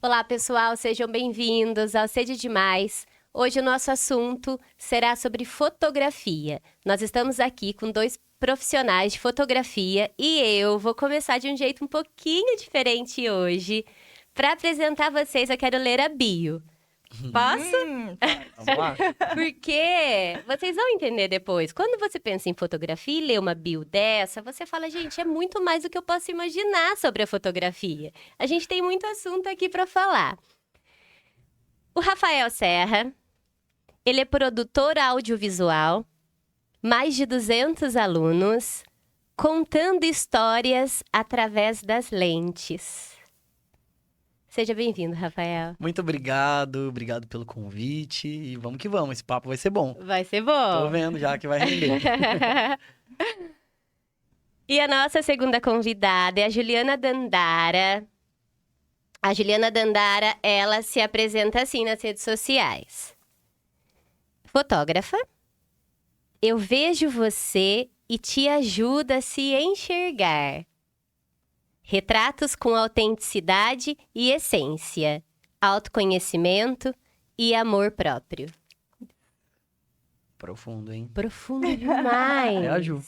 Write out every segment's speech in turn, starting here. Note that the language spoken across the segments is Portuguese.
Olá, pessoal, sejam bem-vindos ao Sede Demais. Hoje o nosso assunto será sobre fotografia. Nós estamos aqui com dois profissionais de fotografia e eu vou começar de um jeito um pouquinho diferente hoje. Para apresentar vocês, eu quero ler a bio. Posso? Vamos lá. Porque vocês vão entender depois. Quando você pensa em fotografia e lê uma bio dessa, você fala, gente, é muito mais do que eu posso imaginar sobre a fotografia. A gente tem muito assunto aqui para falar. O Rafael Serra, ele é produtor audiovisual, mais de 200 alunos, contando histórias através das lentes. Seja bem-vindo, Rafael. Muito obrigado pelo convite e vamos que vamos, esse papo vai ser bom. Vai ser bom. Tô vendo já que vai render. E a nossa segunda convidada é a Juliana Dandara. A Juliana Dandara, ela se apresenta assim nas redes sociais. Fotógrafa. Eu vejo você e te ajudo a se enxergar. Retratos com autenticidade e essência, autoconhecimento e amor próprio. Profundo, hein? Profundo demais. É a Ju.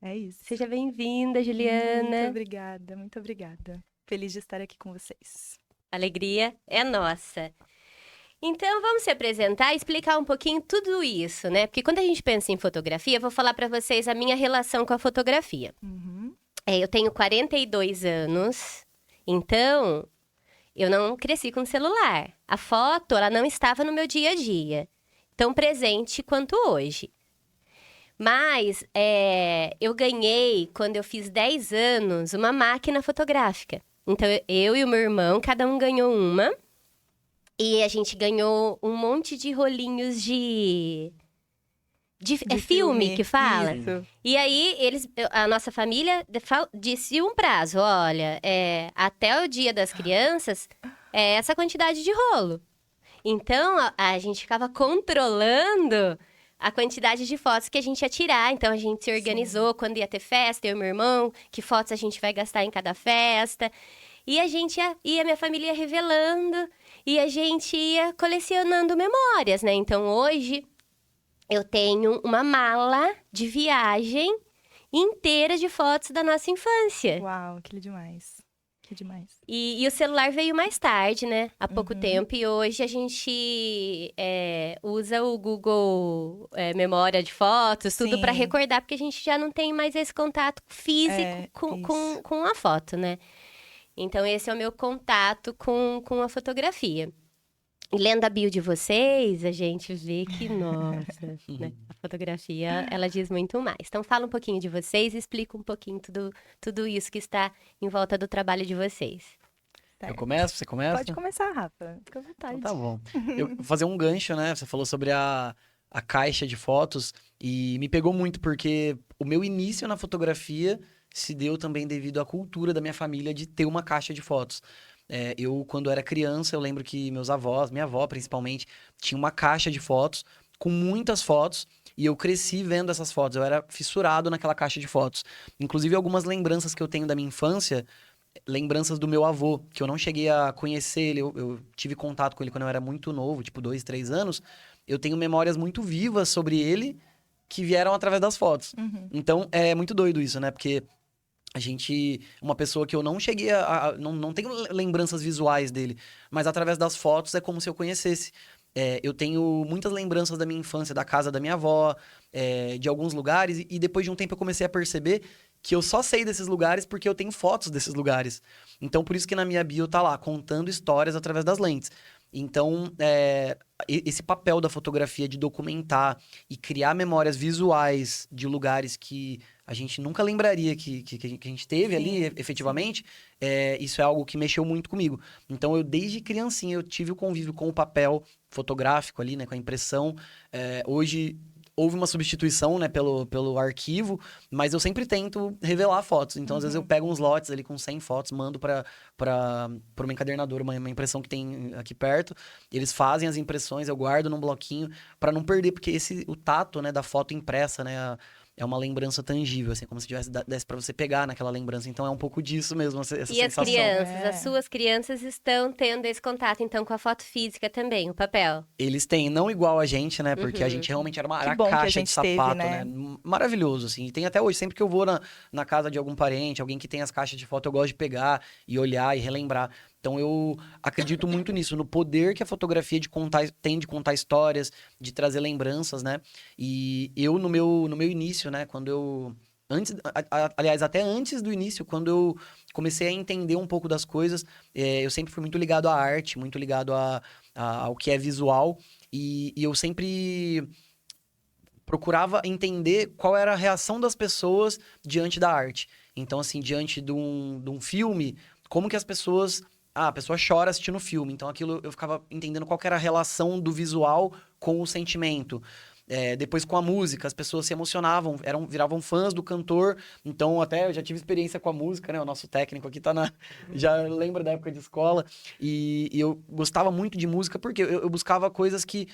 É isso. Seja bem-vinda, Juliana. Muito obrigada. Feliz de estar aqui com vocês. A alegria é nossa. Então, vamos se apresentar e explicar um pouquinho tudo isso, né? Porque quando a gente pensa em fotografia, eu vou falar para vocês a minha relação com a fotografia. Eu tenho 42 anos, então eu não cresci com celular. A foto, ela não estava no meu dia a dia, tão presente quanto hoje. Mas eu ganhei, quando eu fiz 10 anos, uma máquina fotográfica. Então, eu e o meu irmão, cada um ganhou uma. E a gente ganhou um monte de rolinhos de filme que fala. Isso. E aí, a nossa família disse um prazo, olha, até o Dia das Crianças, é essa quantidade de rolo. Então, a gente ficava controlando a quantidade de fotos que a gente ia tirar. Então, a gente se organizou quando ia ter festa, eu e meu irmão, que fotos a gente vai gastar em cada festa. E a gente a minha família ia revelando, e a gente ia colecionando memórias, né? Então, hoje, eu tenho uma mala de viagem inteira de fotos da nossa infância. Uau, que demais. Que demais. E o celular veio mais tarde, né? Há pouco tempo. E hoje a gente usa o Google Memória de Fotos, tudo Sim. para recordar, porque a gente já não tem mais esse contato físico Isso. com a foto, né? Então, esse é o meu contato com a fotografia. E lendo a bio de vocês, a gente vê que, nossa, né? A fotografia, ela diz muito mais. Então, fala um pouquinho de vocês e explica um pouquinho tudo isso que está em volta do trabalho de vocês. Eu começo? Você começa? Pode começar, Rafa. Fica à vontade. Então tá bom. Eu vou fazer um gancho, né? Você falou sobre a caixa de fotos e me pegou muito porque o meu início na fotografia se deu também devido à cultura da minha família de ter uma caixa de fotos. Eu, quando era criança, eu lembro que meus avós, minha avó principalmente, tinha uma caixa de fotos com muitas fotos e eu cresci vendo essas fotos. Eu era fissurado naquela caixa de fotos. Inclusive, algumas lembranças que eu tenho da minha infância, lembranças do meu avô, que eu não cheguei a conhecer ele, eu tive contato com ele quando eu era muito novo, tipo 2, 3 anos. Eu tenho memórias muito vivas sobre ele que vieram através das fotos. Então, é muito doido isso, né? Porque uma pessoa que eu não cheguei não tenho lembranças visuais dele, mas através das fotos é como se eu conhecesse. Eu tenho muitas lembranças da minha infância, da casa da minha avó, de alguns lugares, e depois de um tempo eu comecei a perceber que eu só sei desses lugares porque eu tenho fotos desses lugares. Então, por isso que na minha bio tá lá, contando histórias através das lentes. Então, esse papel da fotografia de documentar e criar memórias visuais de lugares que a gente nunca lembraria que a gente teve ali, efetivamente, isso é algo que mexeu muito comigo. Então, eu desde criancinha, eu tive o convívio com o papel fotográfico ali, né, com a impressão. Hoje, houve uma substituição, né, pelo arquivo, mas eu sempre tento revelar fotos. Então, às vezes, eu pego uns lotes ali com 100 fotos, mando para uma encadernadora, uma impressão que tem aqui perto. Eles fazem as impressões, eu guardo num bloquinho para não perder, porque o tato, né, da foto impressa, né, é uma lembrança tangível, assim, como se desse pra você pegar naquela lembrança. Então é um pouco disso mesmo, essa E sensação. as crianças, as suas crianças estão tendo esse contato, então, com a foto física também, o papel. Eles têm, não igual a gente, né? Porque a gente realmente era Que bom que a caixa de gente teve, sapato, né? Maravilhoso, assim. E tem até hoje, sempre que eu vou na casa de algum parente, alguém que tem as caixas de foto, eu gosto de pegar e olhar e relembrar. Então eu acredito muito nisso, no poder que a fotografia tem de contar histórias, de trazer lembranças, né? E eu, no meu início, né? Quando eu... aliás, até antes do início, quando eu comecei a entender um pouco das coisas, eu sempre fui muito ligado à arte, muito ligado ao que é visual, e eu sempre procurava entender qual era a reação das pessoas diante da arte. Então, assim, diante de um filme, como que as pessoas... a pessoa chora assistindo o filme. Então, aquilo eu ficava entendendo qual que era a relação do visual com o sentimento. Depois, com a música, as pessoas se emocionavam, viravam fãs do cantor. Então, até eu já tive experiência com a música, né? O nosso técnico aqui já lembra da época de escola. E eu gostava muito de música porque eu buscava coisas que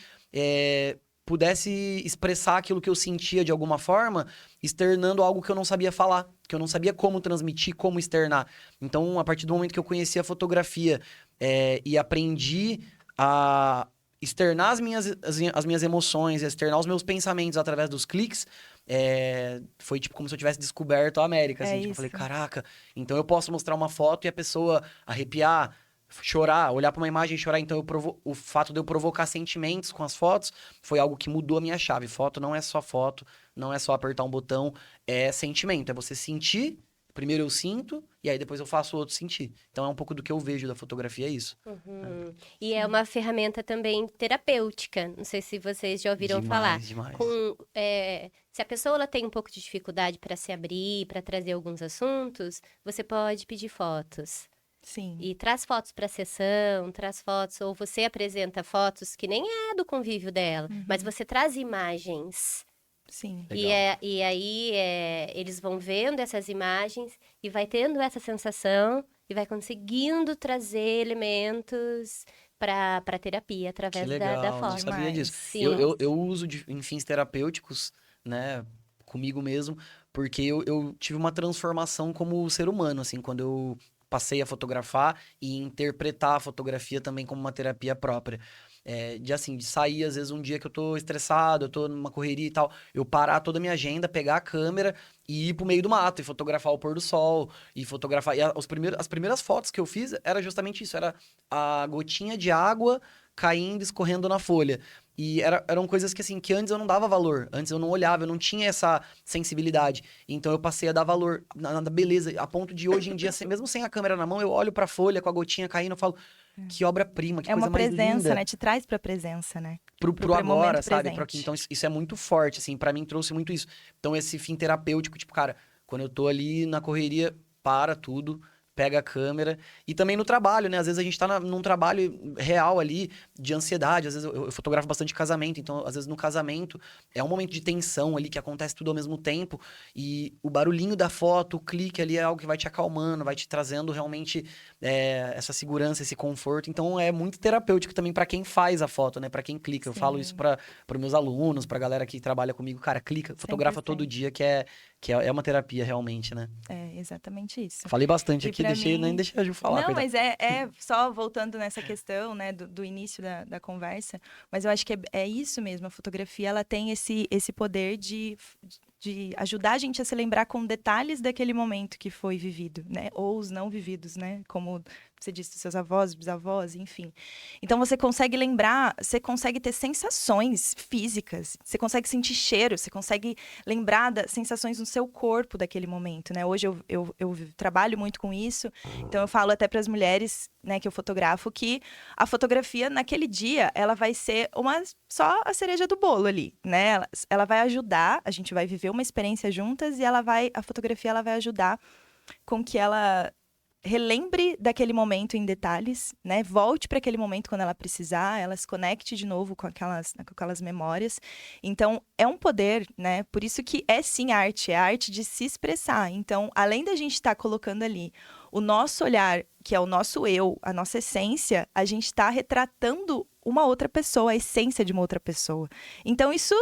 pudesse expressar aquilo que eu sentia de alguma forma, externando algo que eu não sabia falar, que eu não sabia como transmitir, como externar. Então, a partir do momento que eu conheci a fotografia e aprendi a externar as minhas emoções, externar os meus pensamentos através dos cliques, foi tipo como se eu tivesse descoberto a América, assim. Tipo, eu falei, caraca, então eu posso mostrar uma foto e a pessoa arrepiar, chorar, olhar para uma imagem e chorar. Então, o fato de eu provocar sentimentos com as fotos foi algo que mudou a minha chave. Foto não é só foto, não é só apertar um botão, é sentimento. É você sentir, primeiro eu sinto, e aí depois eu faço o outro sentir. Então, é um pouco do que eu vejo da fotografia, é isso. E é uma ferramenta também terapêutica. Não sei se vocês já ouviram falar. Demais. Se a pessoa ela tem um pouco de dificuldade para se abrir, para trazer alguns assuntos, você pode pedir fotos. Sim. E traz fotos para a sessão, traz fotos, ou você apresenta fotos que nem é do convívio dela, mas você traz imagens. Sim. E aí eles vão vendo essas imagens e vai tendo essa sensação e vai conseguindo trazer elementos para terapia através da foto. Não sabia disso. Sim. Eu uso em fins terapêuticos, né, comigo mesmo, porque eu tive uma transformação como ser humano, assim, quando eu passei a fotografar e interpretar a fotografia também como uma terapia própria. De sair, às vezes, um dia que eu tô estressado, eu tô numa correria e tal, eu parar toda a minha agenda, pegar a câmera e ir pro meio do mato e fotografar o pôr do sol, e fotografar... E as primeiras fotos que eu fiz era justamente isso, era a gotinha de água caindo, escorrendo na folha. E eram coisas que, assim, que antes eu não dava valor. Antes eu não olhava, eu não tinha essa sensibilidade. Então eu passei a dar valor na beleza, a ponto de hoje em dia, mesmo sem a câmera na mão, eu olho pra folha com a gotinha caindo e falo, que obra-prima, que coisa mais linda. É uma presença, né? Te traz pra presença, né? Pro agora, sabe? Então isso é muito forte, assim, pra mim trouxe muito isso. Então esse fim terapêutico, tipo, cara, quando eu tô ali na correria, para tudo, pega a câmera. E também no trabalho, né? Às vezes a gente tá num trabalho real ali, de ansiedade. Às vezes eu fotografo bastante casamento. Então, às vezes no casamento, é um momento de tensão ali, que acontece tudo ao mesmo tempo. E o barulhinho da foto, o clique ali é algo que vai te acalmando, vai te trazendo realmente essa segurança, esse conforto. Então, é muito terapêutico também para quem faz a foto, né? Para quem clica. Sim. Eu falo isso para meus alunos, pra galera que trabalha comigo. Cara, clica, fotografa 100%. todo dia, que é uma terapia realmente, né? É exatamente isso. Falei bastante aqui, nem deixei a Ju falar. Não, coitado. mas só voltando nessa questão, né, do início da conversa, mas eu acho que é isso mesmo, a fotografia, ela tem esse poder de ajudar a gente a se lembrar com detalhes daquele momento que foi vivido, né, ou os não vividos, né, como você disse, dos seus avós, bisavós, enfim. Então, você consegue lembrar, você consegue ter sensações físicas, você consegue sentir cheiro, você consegue lembrar das sensações no seu corpo daquele momento, né? Hoje eu trabalho muito com isso, então eu falo até para as mulheres, né, que eu fotografo, que a fotografia, naquele dia, ela vai ser só a cereja do bolo ali, né? Ela vai ajudar, a gente vai viver uma experiência juntas e a fotografia, ela vai ajudar com que ela relembre daquele momento em detalhes, né? Volte para aquele momento quando ela precisar, ela se conecte de novo com aquelas memórias. Então, é um poder, né? Por isso que é sim arte, é a arte de se expressar. Então, além da gente estar colocando ali o nosso olhar, que é o nosso eu, a nossa essência, a gente está retratando uma outra pessoa, a essência de uma outra pessoa. Então, isso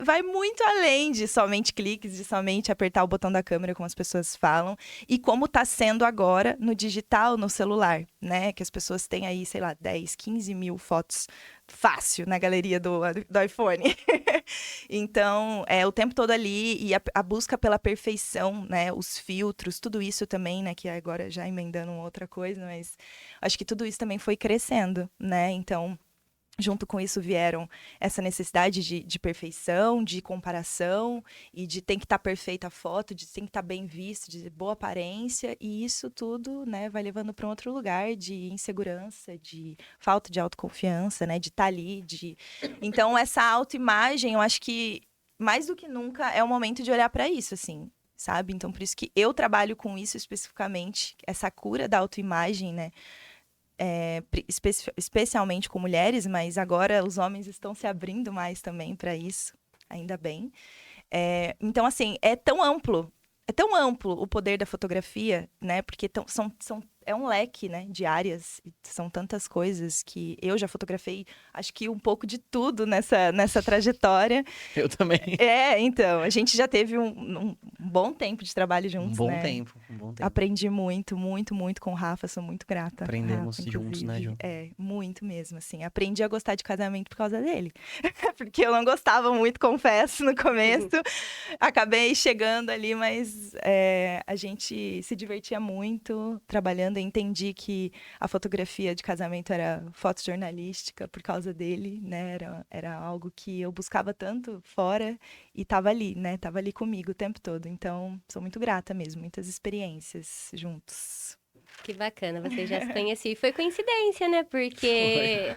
vai muito além de somente cliques, de somente apertar o botão da câmera, como as pessoas falam, e como está sendo agora no digital, no celular, né? Que as pessoas têm aí, sei lá, 10, 15 mil fotos fácil na galeria do iPhone. Então, o tempo todo ali, e a busca pela perfeição, né? Os filtros, tudo isso também, né? Que agora já emendando uma outra coisa, mas acho que tudo isso também foi crescendo, né? Então, junto com isso vieram essa necessidade de perfeição, de comparação, e de tem que estar perfeita a foto, de tem que estar bem visto, de boa aparência, e isso tudo, né, vai levando para um outro lugar de insegurança, de falta de autoconfiança, né, de estar ali, Então, essa autoimagem, eu acho que, mais do que nunca, é o momento de olhar para isso, assim, sabe? Então, por isso que eu trabalho com isso especificamente, essa cura da autoimagem, né? Especialmente com mulheres, mas agora os homens estão se abrindo mais também para isso, ainda bem. Então, assim, é tão amplo o poder da fotografia, né? Porque é um leque, né, de áreas, são tantas coisas que eu já fotografei, acho que um pouco de tudo nessa trajetória. Eu também. Então, a gente já teve um bom tempo de trabalho juntos, Um né? bom tempo. Aprendi muito, muito, muito com o Rafa, sou muito grata. Aprendemos Rafa, juntos, né, Ju? Muito mesmo, assim. Aprendi a gostar de casamento por causa dele. Porque eu não gostava muito, confesso, no começo. Acabei chegando ali, mas a gente se divertia muito trabalhando. Eu entendi que a fotografia de casamento era fotojornalística por causa dele, né? Era algo que eu buscava tanto fora e estava ali, né? Tava ali comigo o tempo todo. Então, sou muito grata mesmo. Muitas experiências juntos. Que bacana, vocês já se conheciam. E foi coincidência, né? Porque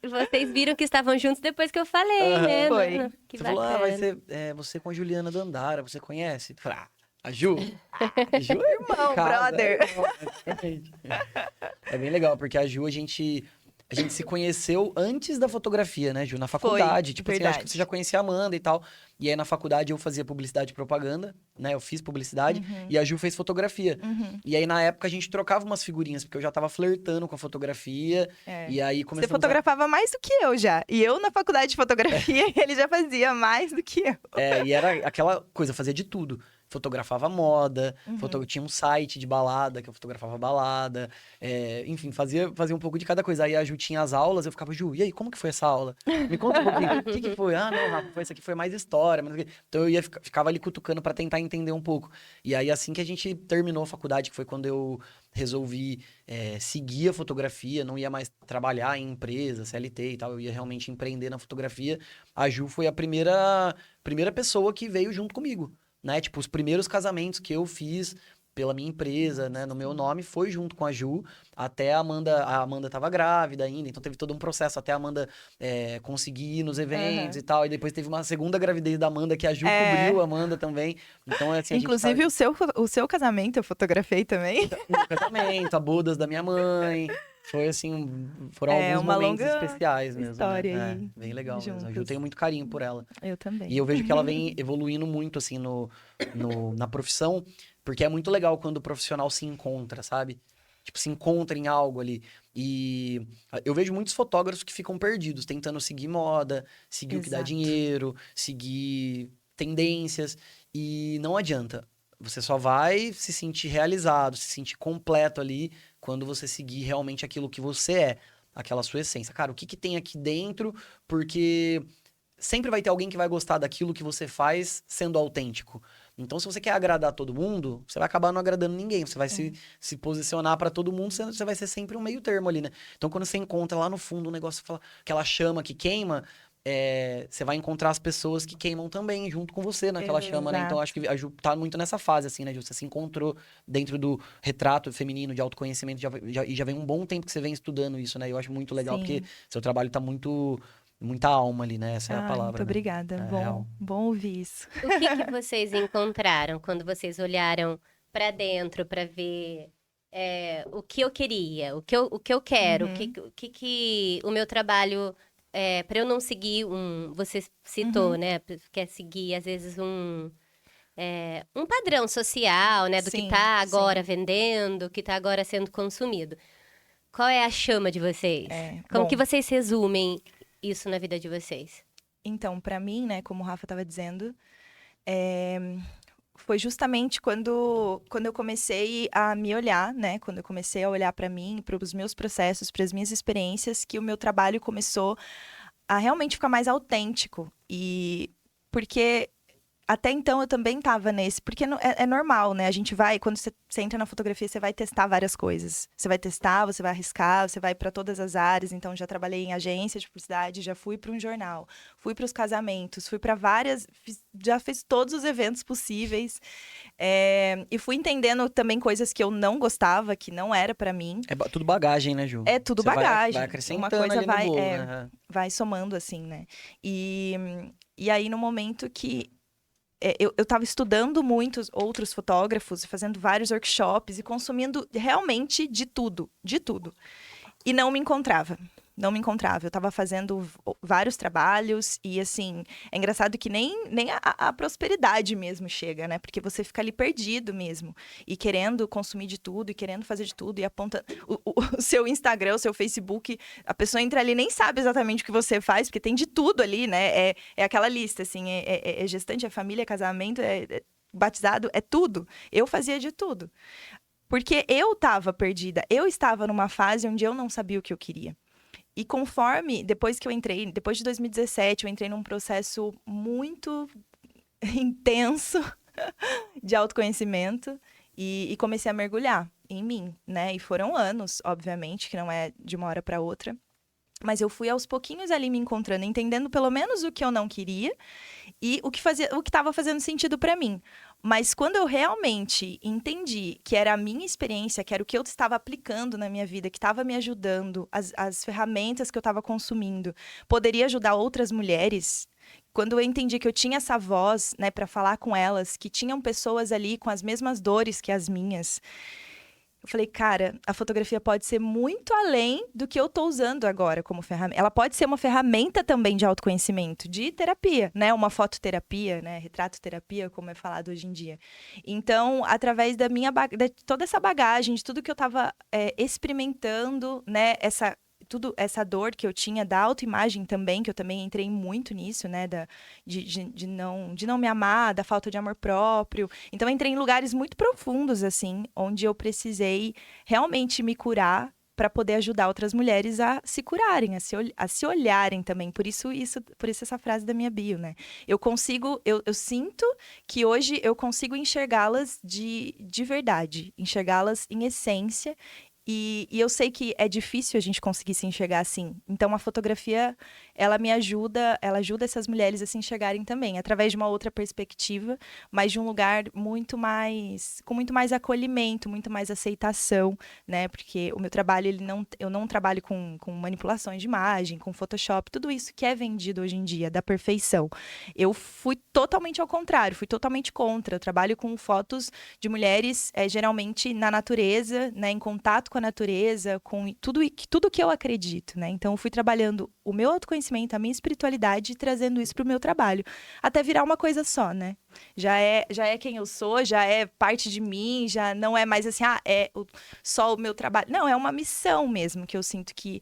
vocês viram que estavam juntos depois que eu falei, né? Foi. Que Você bacana. falou, vai ser você com a Juliana Dandara, você conhece? Eu falei, a Ju? A Ju é Irmão, casa, brother. Exatamente. É bem legal, porque a Ju, a gente se conheceu antes da fotografia, né, Ju? Na faculdade. Tipo assim, acho que você já conhecia a Amanda e tal. E aí, na faculdade, eu fazia publicidade e propaganda, né? Eu fiz publicidade. E a Ju fez fotografia. E aí, na época, a gente trocava umas figurinhas, porque eu já tava flertando com a fotografia. E aí, Você fotografava mais do que eu já. E eu, na faculdade de fotografia, ele já fazia mais do que eu. E era aquela coisa, eu fazia de tudo. Fotografava moda, tinha um site de balada, que eu fotografava balada. Enfim, fazia um pouco de cada coisa. Aí a Ju tinha as aulas, eu ficava, Ju, e aí, como que foi essa aula? Me conta um pouquinho. O que foi? Ah, não, Rafa, isso aqui foi mais história. Então eu ficava ali cutucando pra tentar entender um pouco. E aí, assim que a gente terminou a faculdade, que foi quando eu resolvi seguir a fotografia, não ia mais trabalhar em empresa, CLT e tal, eu ia realmente empreender na fotografia. A Ju foi a primeira pessoa que veio junto comigo. Né? Tipo, os primeiros casamentos que eu fiz pela minha empresa, né, no meu nome, foi junto com a Ju, até a Amanda tava grávida ainda, então teve todo um processo até a Amanda conseguir ir nos eventos e tal, e depois teve uma segunda gravidez da Amanda, que a Ju cobriu a Amanda também, então assim, inclusive o seu casamento eu fotografei também. O casamento, a bodas da minha mãe... Foi assim, foram alguns momentos especiais mesmo, história né? Aí, bem legal juntos. mesmo. Eu tenho muito carinho por ela. Eu também. E eu vejo que ela vem evoluindo muito, assim, na profissão, porque é muito legal quando o profissional se encontra, sabe? Tipo, se encontra em algo ali. E eu vejo muitos fotógrafos que ficam perdidos, tentando seguir moda, seguir o que dá dinheiro, seguir tendências, e não adianta. Você só vai se sentir realizado, se sentir completo ali quando você seguir realmente aquilo que você é, aquela sua essência. Cara, o que tem aqui dentro? Porque sempre vai ter alguém que vai gostar daquilo que você faz sendo autêntico. Então, se você quer agradar todo mundo, você vai acabar não agradando ninguém. Você vai se posicionar para todo mundo, você vai ser sempre um meio termo ali, né? Então, quando você encontra lá no fundo um negócio, aquela chama que queima... você vai encontrar as pessoas que queimam também junto com você naquela chama, né? Então, acho que a Ju tá muito nessa fase, assim, né, Ju? Você se encontrou dentro do retrato feminino de autoconhecimento e já vem um bom tempo que você vem estudando isso, né? Eu acho muito legal, porque seu trabalho tá muita alma ali, né? Essa é a palavra, muito obrigada. Bom ouvir isso. O que vocês encontraram quando vocês olharam para dentro para ver o que eu queria, o que eu quero, o que o meu trabalho... para eu não seguir você citou, né? Quer seguir, às vezes, um padrão social, né? Do que tá agora vendendo, que tá agora sendo consumido. Qual é a chama de vocês? Como que vocês resumem isso na vida de vocês? Então, para mim, né, como o Rafa estava dizendo, foi justamente quando eu comecei a me olhar, né? Quando eu comecei a olhar para mim, para os meus processos, para as minhas experiências, que o meu trabalho começou a realmente ficar mais autêntico. E porque até então eu também estava nesse, porque é normal, né? A gente vai, quando você entra na fotografia, você vai testar várias coisas. Você vai testar, você vai arriscar, você vai para todas as áreas. Então, já trabalhei em agência de publicidade, já fui para um jornal, fui para os casamentos, fui para várias, já fiz todos os eventos possíveis. E fui entendendo também coisas que eu não gostava, que não era para mim. É tudo bagagem, né, Ju? É tudo Você bagagem. Vai acrescentando uma coisa ali no bolo, né? vai somando, assim, né? E aí, no momento que eu estava estudando muitos outros fotógrafos, fazendo vários workshops e consumindo realmente de tudo. E não me encontrava. Não me encontrava. Eu estava fazendo vários trabalhos e, assim, é engraçado que nem a prosperidade mesmo chega, né? Porque você fica ali perdido mesmo. E querendo consumir de tudo, e querendo fazer de tudo, e aponta o seu Instagram, o seu Facebook, a pessoa entra ali e nem sabe exatamente o que você faz, porque tem de tudo ali, né? É aquela lista, assim, é gestante, é família, é casamento, é batizado, é tudo. Eu fazia de tudo. Porque eu estava perdida, eu estava numa fase onde eu não sabia o que eu queria. E conforme, depois de 2017, eu entrei num processo muito intenso de autoconhecimento e comecei a mergulhar em mim, né? E foram anos, obviamente, que não é de uma hora para outra. Mas eu fui aos pouquinhos ali me encontrando, entendendo pelo menos o que eu não queria e o que estava fazendo sentido para mim. Mas quando eu realmente entendi que era a minha experiência, que era o que eu estava aplicando na minha vida, que estava me ajudando, as ferramentas que eu estava consumindo, poderia ajudar outras mulheres. Quando eu entendi que eu tinha essa voz, né, para falar com elas, que tinham pessoas ali com as mesmas dores que as minhas, eu falei, cara, a fotografia pode ser muito além do que eu tô usando agora como ferramenta. Ela pode ser uma ferramenta também de autoconhecimento, de terapia, né? Uma fototerapia, né? Retratoterapia, como é falado hoje em dia. Então, através da de toda essa bagagem, de tudo que eu tava experimentando, né? Essa dor que eu tinha da autoimagem também, que eu também entrei muito nisso, né? De não me amar, da falta de amor próprio. Então, eu entrei em lugares muito profundos, assim, onde eu precisei realmente me curar para poder ajudar outras mulheres a se curarem, a se olharem também. Por isso essa frase da minha bio, né? Eu sinto que hoje eu consigo enxergá-las de verdade, enxergá-las em essência. E eu sei que é difícil a gente conseguir se enxergar assim. Então, a fotografia, ela ajuda essas mulheres a se enxergarem também, através de uma outra perspectiva, mas de um lugar com muito mais acolhimento, muito mais aceitação, né? Porque o meu trabalho, eu não trabalho com manipulações de imagem, com Photoshop, tudo isso que é vendido hoje em dia, da perfeição. Eu fui totalmente ao contrário, fui totalmente contra. Eu trabalho com fotos de mulheres, geralmente na natureza, né? Em contato com a natureza, com tudo que eu acredito, né? Então, eu fui trabalhando o meu autoconhecimento, a minha espiritualidade, e trazendo isso para o meu trabalho, até virar uma coisa só, né? Já é quem eu sou, já é parte de mim, já não é mais assim, só o meu trabalho. Não, é uma missão mesmo, que eu sinto que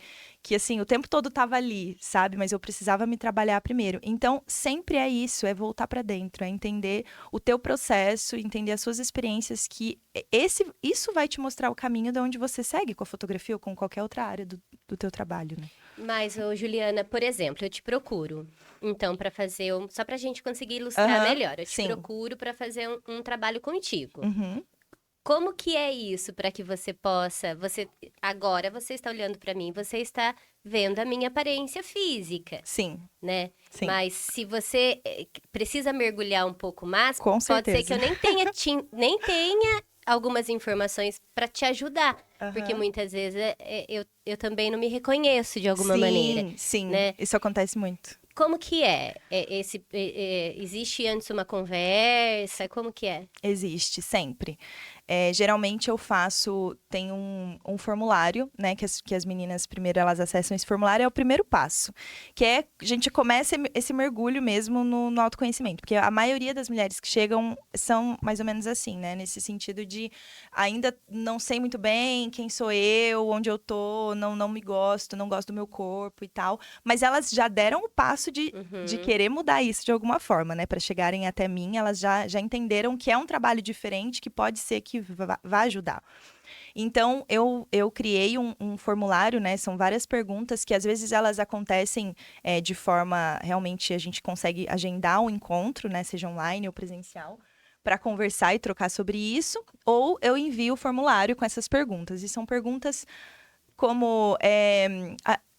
assim, o tempo todo estava ali, sabe? Mas eu precisava me trabalhar primeiro. Então, sempre é isso, é voltar para dentro, é entender o teu processo, entender as suas experiências, que isso vai te mostrar o caminho de onde você segue com a fotografia ou com qualquer outra área do teu trabalho, né? Mas, Juliana, por exemplo, eu te procuro, então, para fazer... Só pra gente conseguir ilustrar melhor. Eu te procuro para fazer um trabalho contigo. Uhum. Como que é isso para que você possa... Agora você está olhando para mim, você está vendo a minha aparência física. Sim. Né? Sim. Mas se você precisa mergulhar um pouco mais, com pode certeza. ser que eu nem tenha algumas informações para te ajudar. Porque muitas vezes eu também não me reconheço de alguma maneira. Sim, né? Isso acontece muito. Como que é? Existe antes uma conversa? Como que é? Existe, sempre. Geralmente eu tem um formulário, né, que as meninas primeiro elas acessam esse formulário, é o primeiro passo, que é a gente começa esse mergulho mesmo no autoconhecimento, porque a maioria das mulheres que chegam são mais ou menos assim, né, nesse sentido de ainda não sei muito bem quem sou eu, onde eu tô, não me gosto, não gosto do meu corpo e tal, mas elas já deram o passo de querer mudar isso de alguma forma, né, para chegarem até mim, elas já entenderam que é um trabalho diferente, que pode ser que vá ajudar. Então, eu criei um formulário, né? São várias perguntas que, às vezes, elas acontecem de forma... Realmente, a gente consegue agendar um encontro, né? Seja online ou presencial, para conversar e trocar sobre isso. Ou eu envio o formulário com essas perguntas. E são perguntas como...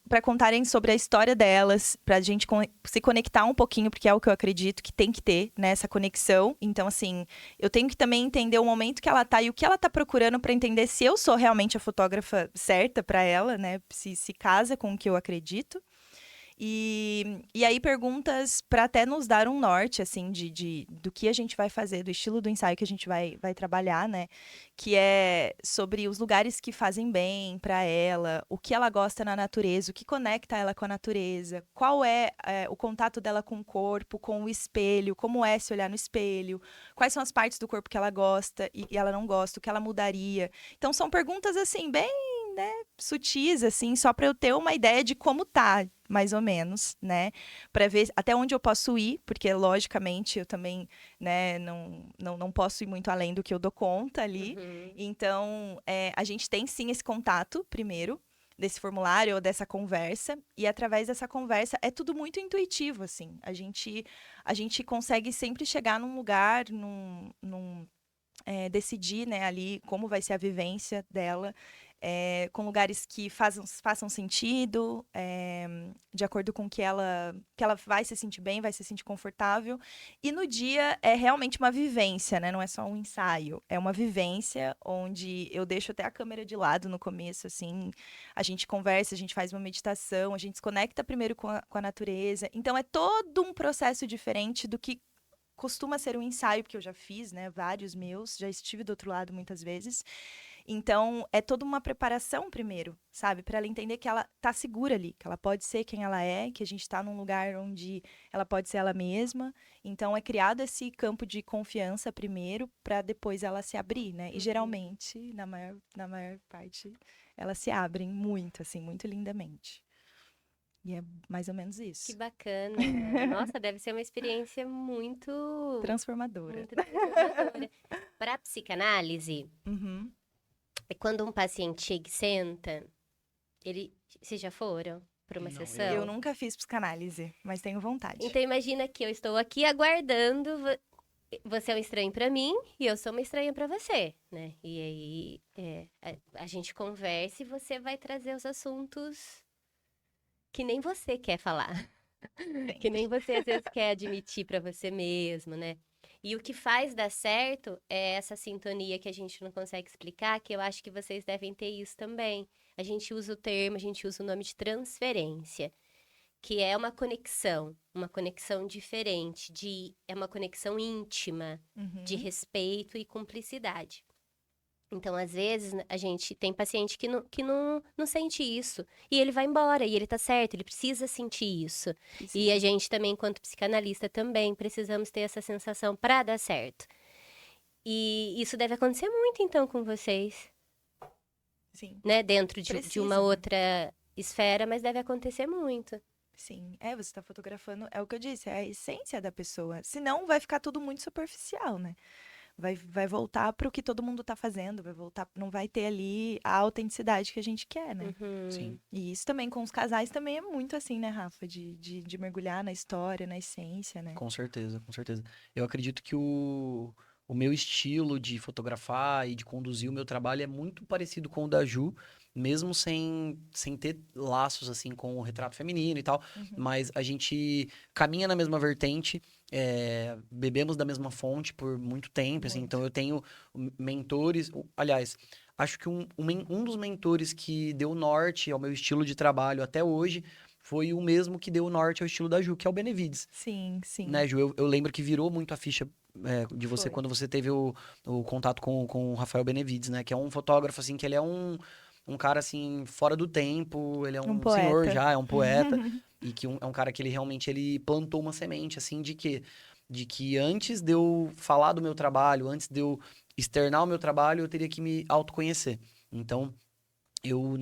para contarem sobre a história delas, para a gente se conectar um pouquinho, porque é o que eu acredito que tem que ter, né, essa conexão. Então, assim, eu tenho que também entender o momento que ela tá e o que ela tá procurando para entender se eu sou realmente a fotógrafa certa para ela, né, se casa com o que eu acredito. E aí perguntas para até nos dar um norte, assim, do que a gente vai fazer, do estilo do ensaio que a gente vai trabalhar, né? Que é sobre os lugares que fazem bem para ela, o que ela gosta na natureza, o que conecta ela com a natureza, qual é o contato dela com o corpo, com o espelho, como é se olhar no espelho, quais são as partes do corpo que ela gosta e ela não gosta, o que ela mudaria. Então são perguntas, assim, bem, né, sutis, assim, só para eu ter uma ideia de como tá, mais ou menos, né? Para ver até onde eu posso ir, porque, logicamente, eu também, né, não posso ir muito além do que eu dou conta ali. Então, a gente tem, sim, esse contato, primeiro, desse formulário ou dessa conversa, e através dessa conversa é tudo muito intuitivo, assim. A gente consegue sempre chegar num lugar, decidir, né, ali como vai ser a vivência dela, com lugares que façam sentido, de acordo com que ela vai se sentir bem, vai se sentir confortável. E no dia é realmente uma vivência, né? Não é só um ensaio. É uma vivência onde eu deixo até a câmera de lado no começo, assim. A gente conversa, a gente faz uma meditação, a gente se conecta primeiro com a natureza. Então é todo um processo diferente do que costuma ser um ensaio, porque eu já fiz, né, vários meus, já estive do outro lado muitas vezes. Então, é toda uma preparação primeiro, sabe? Para ela entender que ela tá segura ali, que ela pode ser quem ela é, que a gente tá num lugar onde ela pode ser ela mesma. Então, é criado esse campo de confiança primeiro, para depois ela se abrir, né? E geralmente, na maior parte, elas se abrem muito, assim, muito lindamente. E é mais ou menos isso. Que bacana. Nossa, deve ser uma experiência muito... transformadora. Muito transformadora. Para a psicanálise, quando um paciente chega e senta, vocês já foram para uma sessão? Eu nunca fiz psicanálise, mas tenho vontade. Então, imagina que eu estou aqui aguardando... Você é um estranho para mim e eu sou uma estranha para você, né? E aí a gente conversa e você vai trazer os assuntos... que nem você quer falar, que nem você às vezes quer admitir para você mesmo, né? E o que faz dar certo é essa sintonia que a gente não consegue explicar, que eu acho que vocês devem ter isso também. A gente usa a gente usa o nome de transferência, que é uma conexão diferente, é uma conexão íntima, de respeito e cumplicidade. Então, às vezes, a gente tem paciente que não sente isso. E ele vai embora, e ele tá certo, ele precisa sentir isso. Sim. E a gente também, enquanto psicanalista, também precisamos ter essa sensação para dar certo. E isso deve acontecer muito, então, com vocês. Sim. Né? Dentro de uma outra esfera, mas deve acontecer muito. Sim, você está fotografando, é o que eu disse, é a essência da pessoa. Senão vai ficar tudo muito superficial, né? Vai voltar para o que todo mundo está fazendo, não vai ter ali a autenticidade que a gente quer, né? Sim. E isso também com os casais também é muito assim, né, Rafa? De mergulhar na história, na essência, né? Com certeza, com certeza. Eu acredito que o meu estilo de fotografar e de conduzir o meu trabalho é muito parecido com o da Ju, mesmo sem ter laços, assim, com o retrato feminino e tal. Mas a gente caminha na mesma vertente, bebemos da mesma fonte por muito tempo, assim. Então, eu tenho mentores... Aliás, acho que um dos mentores que deu norte ao meu estilo de trabalho até hoje foi o mesmo que deu norte ao estilo da Ju, que é o Benevides. Sim, sim. Né, Ju? Eu lembro que virou muito a ficha de você Foi. quando você teve o contato com o Rafael Benevides, né? Que é um fotógrafo, assim, que ele é um cara, assim, fora do tempo, ele é Um um senhor poeta. já, é um poeta, e que é um cara que ele realmente, ele plantou uma semente, assim, de quê? De que antes de eu falar do meu trabalho, antes de eu externar o meu trabalho, eu teria que me autoconhecer. Então, eu,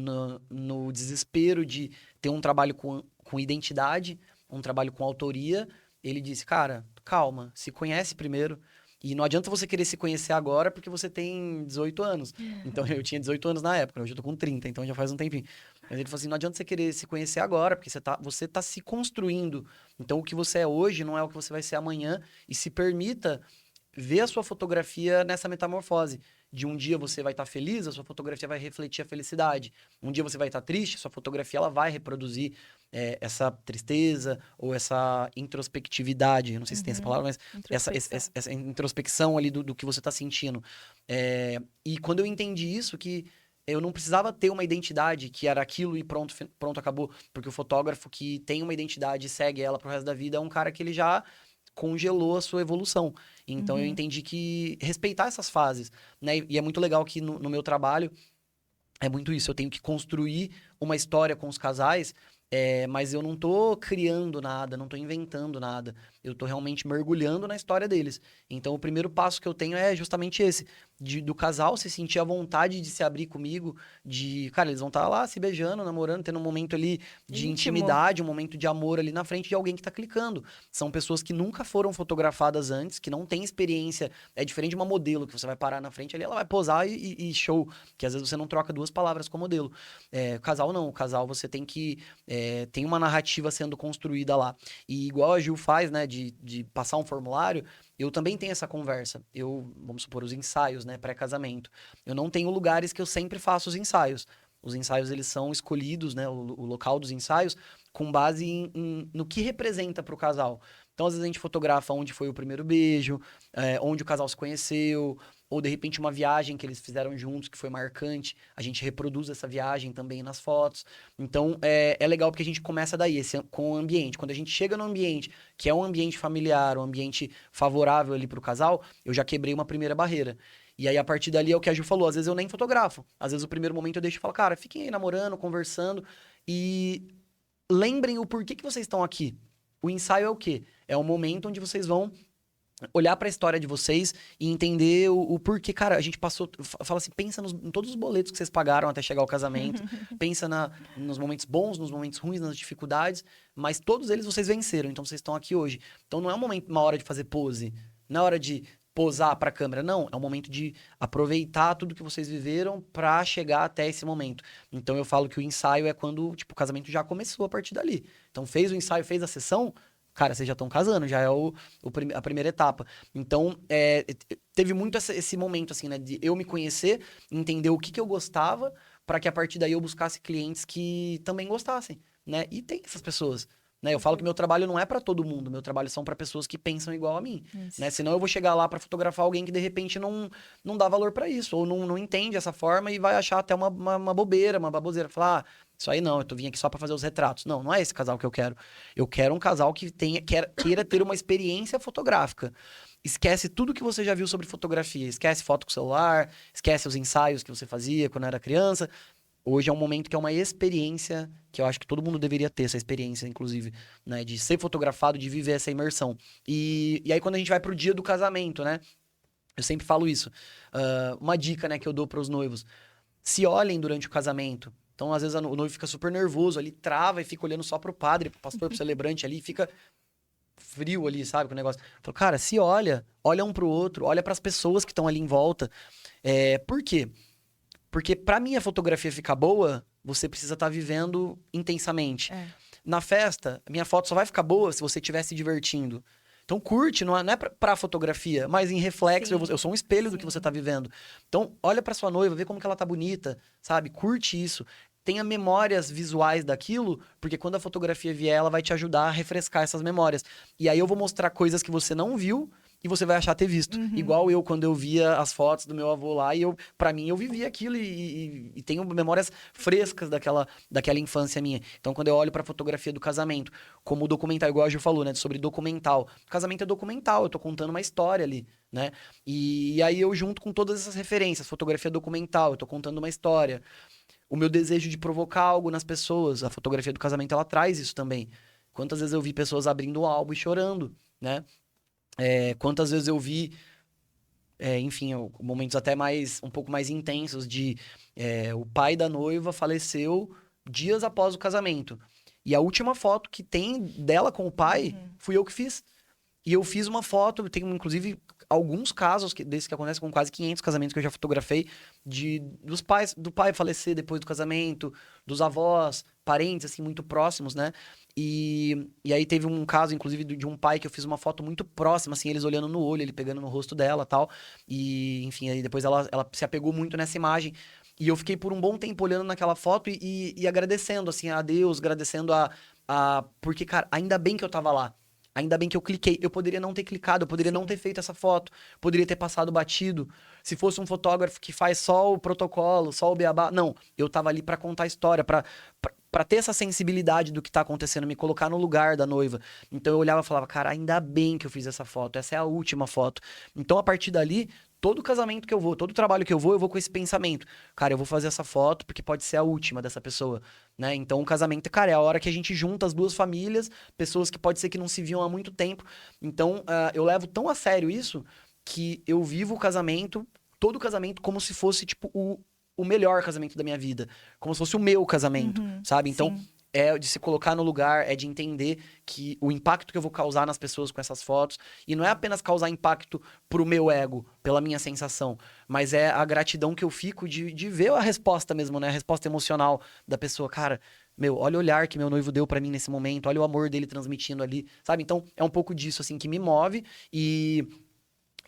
no desespero de ter um trabalho com identidade, um trabalho com autoria, ele disse, cara, calma, se conhece primeiro. E não adianta você querer se conhecer agora porque você tem 18 anos. Então, eu tinha 18 anos na época, hoje eu tô com 30, então já faz um tempinho. Mas ele falou assim, não adianta você querer se conhecer agora, porque você tá se construindo. Então, o que você é hoje não é o que você vai ser amanhã. E se permita ver a sua fotografia nessa metamorfose. De um dia você vai estar feliz, a sua fotografia vai refletir a felicidade. Um dia você vai estar triste, a sua fotografia ela vai reproduzir essa tristeza ou essa introspectividade. Eu não sei se tem essa palavra, mas essa introspecção ali do que você está sentindo. E quando eu entendi isso, que eu não precisava ter uma identidade que era aquilo e pronto, pronto, acabou. Porque o fotógrafo que tem uma identidade e segue ela pro resto da vida é um cara que ele já congelou a sua evolução. Então eu entendi que respeitar essas fases, né? E é muito legal que no meu trabalho é muito isso. Eu tenho que construir uma história com os casais, mas eu não tô criando nada, não tô inventando nada. Eu tô realmente mergulhando na história deles. Então o primeiro passo que eu tenho é justamente esse. Do casal se sentir à vontade de se abrir comigo, cara, eles vão estar lá se beijando, namorando, tendo um momento ali de intimidade, um momento de amor ali na frente de alguém que tá clicando. São pessoas que nunca foram fotografadas antes, que não têm experiência. É diferente de uma modelo, que você vai parar na frente ali, ela vai posar e show. Que às vezes você não troca duas palavras com o modelo. Casal não, o casal você tem que... tem uma narrativa sendo construída lá. E igual a Gil faz, né, de passar um formulário, eu também tenho essa conversa. Vamos supor, os ensaios, né, pré-casamento. Eu não tenho lugares que eu sempre faço os ensaios. Os ensaios, eles são escolhidos, né, o local dos ensaios, com base no que representa para o casal. Então, às vezes a gente fotografa onde foi o primeiro beijo, onde o casal se conheceu, ou de repente uma viagem que eles fizeram juntos, que foi marcante. A gente reproduz essa viagem também nas fotos. Então, é legal porque a gente começa daí, com o ambiente. Quando a gente chega no ambiente, que é um ambiente familiar, um ambiente favorável ali pro casal, eu já quebrei uma primeira barreira. E aí, a partir dali, é o que a Ju falou. Às vezes eu nem fotografo. Às vezes o primeiro momento eu deixo e falo, cara, fiquem aí namorando, conversando. E lembrem o porquê que vocês estão aqui. O ensaio é o quê? É o momento onde vocês vão olhar para a história de vocês e entender o porquê. Cara, a gente passou... Fala assim, pensa em todos os boletos que vocês pagaram até chegar ao casamento. Pensa nos momentos bons, nos momentos ruins, nas dificuldades. Mas todos eles vocês venceram. Então, vocês estão aqui hoje. Então, não é uma hora de fazer pose. Não é hora de posar para a câmera. Não, é um momento de aproveitar tudo que vocês viveram para chegar até esse momento. Então, eu falo que o ensaio é quando, tipo, o casamento já começou a partir dali. Então, fez o ensaio, fez a sessão... Cara, vocês já estão casando, já é a primeira etapa. Então, teve muito esse momento, assim, né? De eu me conhecer, entender o que eu gostava, para que a partir daí eu buscasse clientes que também gostassem, né? E tem essas pessoas, né? Eu falo que meu trabalho não é para todo mundo, meu trabalho são para pessoas que pensam igual a mim, né? Senão eu vou chegar lá para fotografar alguém que de repente não dá valor para isso, ou não entende essa forma e vai achar até uma bobeira, uma baboseira. Falar, isso aí não, eu vim aqui só para fazer os retratos. Não é esse casal que eu quero. Eu quero um casal que queira ter uma experiência fotográfica. Esquece tudo que você já viu sobre fotografia. Esquece foto com celular, esquece os ensaios que você fazia quando era criança. Hoje é um momento que é uma experiência que eu acho que todo mundo deveria ter, essa experiência, inclusive, né? De ser fotografado, de viver essa imersão. E aí, quando a gente vai pro dia do casamento, né? Eu sempre falo isso. Uma dica, né, que eu dou para os noivos. Se olhem durante o casamento. Então, às vezes, o noivo fica super nervoso ali, trava e fica olhando só pro padre, pro pastor, pro celebrante ali, fica frio ali, sabe, com o negócio. Falo, cara, se olha um pro outro, olha pras pessoas que estão ali em volta. Por quê? Porque pra minha fotografia ficar boa, você precisa estar vivendo intensamente. Na festa, minha foto só vai ficar boa se você estiver se divertindo. Então curte, não é pra fotografia, mas em reflexo, eu sou um espelho do que você tá vivendo. Então olha pra sua noiva, vê como que ela tá bonita, sabe? Curte isso. Tenha memórias visuais daquilo, porque quando a fotografia vier, ela vai te ajudar a refrescar essas memórias. E aí eu vou mostrar coisas que você não viu e você vai achar ter visto. Igual eu, quando eu via as fotos do meu avô lá, e pra mim, eu vivia aquilo e tenho memórias frescas daquela infância minha. Então, quando eu olho pra fotografia do casamento, como documental, igual a Ju falou, né, sobre documental. O casamento é documental, eu tô contando uma história ali, né? E aí eu junto com todas essas referências, fotografia documental, eu tô contando uma história. O meu desejo de provocar algo nas pessoas, a fotografia do casamento, ela traz isso também. Quantas vezes eu vi pessoas abrindo o álbum e chorando, né? Quantas vezes eu vi, enfim, momentos até um pouco mais intensos de o pai da noiva faleceu dias após o casamento. E a última foto que tem dela com o pai, fui eu que fiz. E eu fiz uma foto, eu tenho inclusive alguns casos desses que acontecem com quase 500 casamentos que eu já fotografei, do pai falecer depois do casamento, dos avós, parentes, assim, muito próximos, né? E aí teve um caso, inclusive, de um pai que eu fiz uma foto muito próxima, assim, eles olhando no olho, ele pegando no rosto dela e tal. E, enfim, aí depois ela se apegou muito nessa imagem. E eu fiquei por um bom tempo olhando naquela foto e agradecendo, assim, a Deus, agradecendo porque, cara, ainda bem que eu tava lá. Ainda bem que eu cliquei. Eu poderia não ter clicado, eu poderia não ter feito essa foto, poderia ter passado batido. Se fosse um fotógrafo que faz só o protocolo, só o beabá. Não, eu tava ali pra contar a história, pra ter essa sensibilidade do que tá acontecendo, me colocar no lugar da noiva. Então eu olhava e falava, cara, ainda bem que eu fiz essa foto, essa é a última foto. Então a partir dali, todo casamento que eu vou, todo trabalho que eu vou com esse pensamento. Cara, eu vou fazer essa foto porque pode ser a última dessa pessoa, né? Então o casamento, cara, é a hora que a gente junta as duas famílias, pessoas que pode ser que não se viam há muito tempo. Então eu levo tão a sério isso que eu vivo o casamento, todo o casamento, como se fosse, tipo, o melhor casamento da minha vida. Como se fosse o meu casamento, sabe? Então, sim. é de se colocar no lugar, é de entender que o impacto que eu vou causar nas pessoas com essas fotos, e não é apenas causar impacto pro meu ego, pela minha sensação, mas é a gratidão que eu fico de ver a resposta mesmo, né? A resposta emocional da pessoa. Cara, olha o olhar que meu noivo deu pra mim nesse momento, olha o amor dele transmitindo ali, sabe? Então, é um pouco disso, assim, que me move, e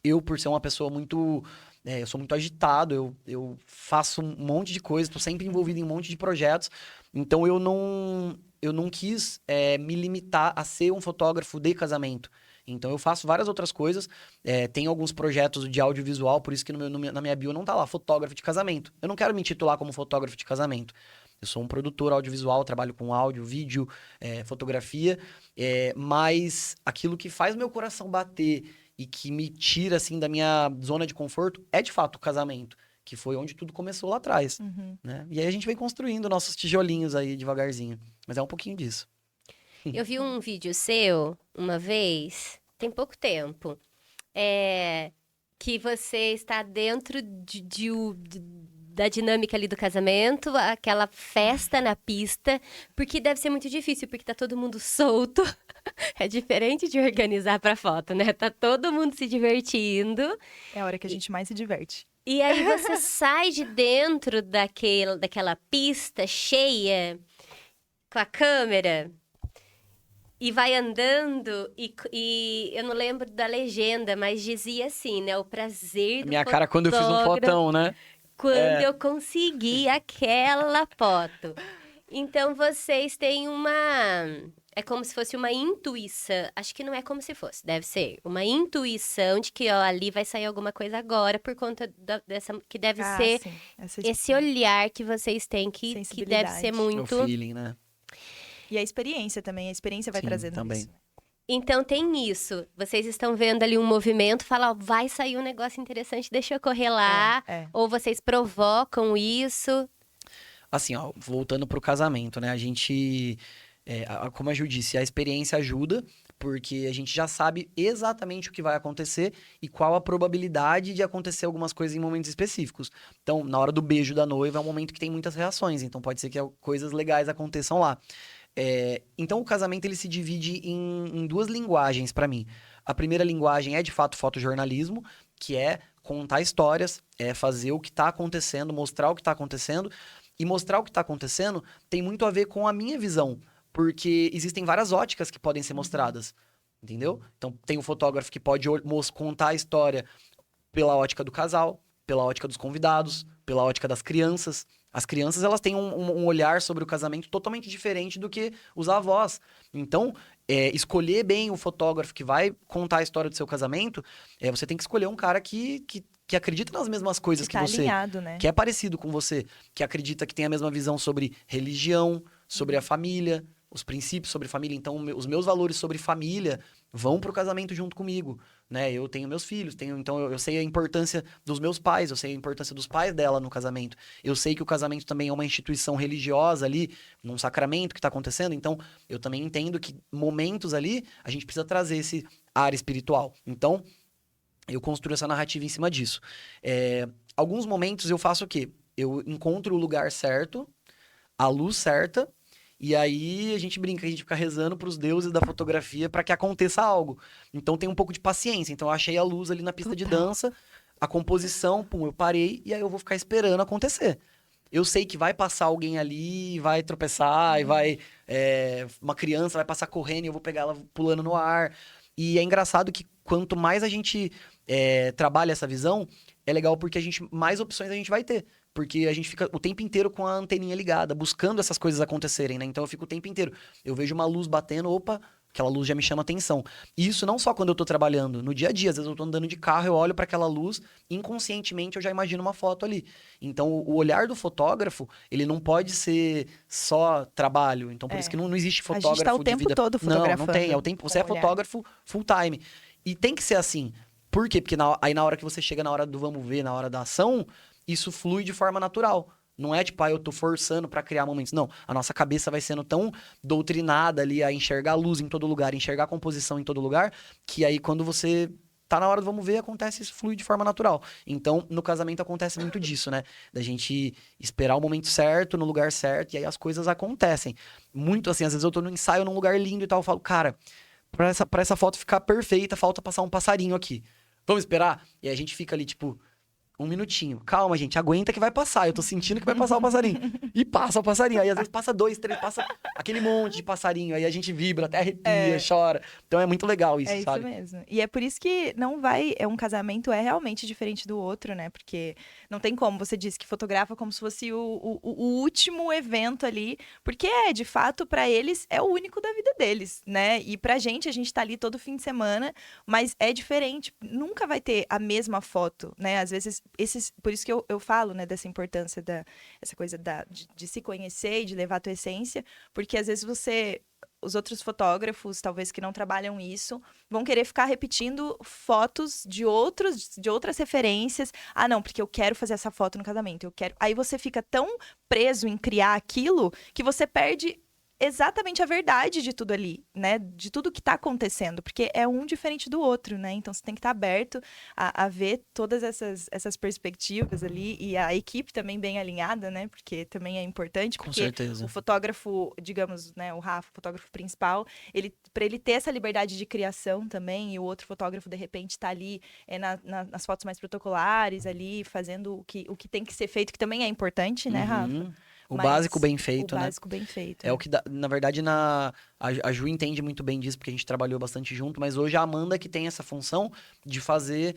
eu, por ser uma pessoa muito... eu sou muito agitado, eu faço um monte de coisa, tô sempre envolvido em um monte de projetos. Então, eu não quis me limitar a ser um fotógrafo de casamento. Então, eu faço várias outras coisas. Tem alguns projetos de audiovisual, por isso que na minha bio não tá lá, fotógrafo de casamento. Eu não quero me intitular como fotógrafo de casamento. Eu sou um produtor audiovisual, trabalho com áudio, vídeo, fotografia. Mas aquilo que faz meu coração bater e que me tira, assim, da minha zona de conforto é, de fato, o casamento. Que foi onde tudo começou lá atrás, né? E aí a gente vem construindo nossos tijolinhos aí devagarzinho. Mas é um pouquinho disso. Eu vi um vídeo seu uma vez, tem pouco tempo, que você está dentro da dinâmica ali do casamento, aquela festa na pista, porque deve ser muito difícil, porque tá todo mundo solto. É diferente de organizar pra foto, né? Tá todo mundo se divertindo. É a hora que a gente mais se diverte. E aí você sai de dentro daquela pista cheia, com a câmera, e vai andando, e eu não lembro da legenda, mas dizia assim, né? O prazer do Minha cara quando eu fiz um fotógrafo fotão, né? quando eu consegui aquela foto. Então, vocês têm é como se fosse uma intuição. Acho que não é como se fosse, deve ser. Uma intuição de que, ó, ali vai sair alguma coisa agora, por conta dessa. Que deve ser sim. esse olhar que vocês têm, que deve ser Sensibilidade. O muito. feeling, né? E a experiência também. A experiência vai Sim, trazendo também. isso. Então tem isso. Vocês estão vendo ali um movimento, fala, ó, vai sair um negócio interessante, deixa eu correr lá. Ou vocês provocam isso. Assim, ó, voltando pro casamento, né? A gente, como a Ju disse, a experiência ajuda, porque a gente já sabe exatamente o que vai acontecer e qual a probabilidade de acontecer algumas coisas em momentos específicos. Então, na hora do beijo da noiva é um momento que tem muitas reações, então pode ser que coisas legais aconteçam lá. Então, o casamento ele se divide em duas linguagens para mim. A primeira linguagem é, de fato, fotojornalismo, que é contar histórias, é fazer o que está acontecendo, mostrar o que está acontecendo. E mostrar o que está acontecendo tem muito a ver com a minha visão, porque existem várias óticas que podem ser mostradas, entendeu? Então, tem o fotógrafo que pode contar a história pela ótica do casal, pela ótica dos convidados, pela ótica das crianças. As crianças, elas têm um olhar sobre o casamento totalmente diferente do que os avós. Então, escolher bem o fotógrafo que vai contar a história do seu casamento, você tem que escolher um cara que acredita nas mesmas coisas que tá você. alinhado, né? Que é parecido com você. Que acredita que tem a mesma visão sobre religião, sobre a família, os princípios sobre família. Então, os meus valores sobre família vão pro casamento junto comigo, né? Eu tenho meus filhos, então eu sei a importância dos meus pais, eu sei a importância dos pais dela no casamento. Eu sei que o casamento também é uma instituição religiosa ali, num sacramento que está acontecendo. Então, eu também entendo que momentos ali, a gente precisa trazer esse ar espiritual. Então, eu construo essa narrativa em cima disso. Alguns momentos eu faço o quê? Eu encontro o lugar certo, a luz certa, e aí a gente brinca, a gente fica rezando pros deuses da fotografia para que aconteça algo. Então tem um pouco de paciência. Então eu achei a luz ali na pista de dança, a composição, pum, eu parei e aí eu vou ficar esperando acontecer. Eu sei que vai passar alguém ali, vai tropeçar, e vai. Uma criança vai passar correndo e eu vou pegar ela pulando no ar. E é engraçado que quanto mais a gente trabalha essa visão, é legal porque mais opções a gente vai ter. Porque a gente fica o tempo inteiro com a anteninha ligada, buscando essas coisas acontecerem, né? Então eu fico o tempo inteiro. Eu vejo uma luz batendo, opa, aquela luz já me chama atenção. E isso não só quando eu tô trabalhando, no dia a dia. Às vezes eu tô andando de carro, eu olho para aquela luz, inconscientemente eu já imagino uma foto ali. Então o olhar do fotógrafo, ele não pode ser só trabalho. Então por isso que não existe fotógrafo a gente tá o de tempo vida... todo fotografando. Não tem. Você é fotógrafo full time. E tem que ser assim. Por quê? Porque aí na hora que você chega na hora do vamos ver, na hora da ação, isso flui de forma natural. Não é tipo, eu tô forçando pra criar momentos. Não, a nossa cabeça vai sendo tão doutrinada ali a enxergar a luz em todo lugar, enxergar a composição em todo lugar, que aí quando você tá na hora do vamos ver, acontece, isso flui de forma natural. Então, no casamento acontece muito disso, né? Da gente esperar o momento certo, no lugar certo, e aí as coisas acontecem. Muito assim, às vezes eu tô no ensaio num lugar lindo e tal, eu falo, cara, pra essa foto ficar perfeita, falta passar um passarinho aqui. Vamos esperar? E aí a gente fica ali, tipo... Um minutinho. Calma, gente. Aguenta que vai passar. Eu tô sentindo que vai passar o passarinho. E passa o passarinho. Aí, às vezes, passa 2, 3, passa aquele monte de passarinho. Aí a gente vibra, até arrepia, chora. Então, é muito legal isso, sabe? É isso mesmo. E é por isso que um casamento é realmente diferente do outro, né? Porque não tem como. Você disse que fotografa como se fosse o último evento ali. Porque de fato, para eles, é o único da vida deles, né? E pra gente, a gente tá ali todo fim de semana, mas é diferente. Nunca vai ter a mesma foto, né? Às vezes, por isso que eu falo, né, dessa importância essa coisa de se conhecer e de levar a tua essência, porque às vezes os outros fotógrafos, talvez que não trabalham isso, vão querer ficar repetindo fotos de outras referências. Ah, não, porque eu quero fazer essa foto no casamento, eu quero. Aí você fica tão preso em criar aquilo que você perde exatamente a verdade de tudo ali, né? De tudo que tá acontecendo, porque é um diferente do outro, né? Então você tem que estar aberto a ver todas essas perspectivas ali e a equipe também bem alinhada, né? Porque também é importante, Com porque certeza. o fotógrafo, digamos, né, o Rafa, o fotógrafo principal, para ele ter essa liberdade de criação também, e o outro fotógrafo de repente tá ali nas fotos mais protocolares ali, fazendo o que tem que ser feito, que também é importante, né, Rafa? O básico bem feito, né? O básico bem feito. É o que dá, na verdade, a Ju entende muito bem disso, porque a gente trabalhou bastante junto, mas hoje a Amanda que tem essa função de fazer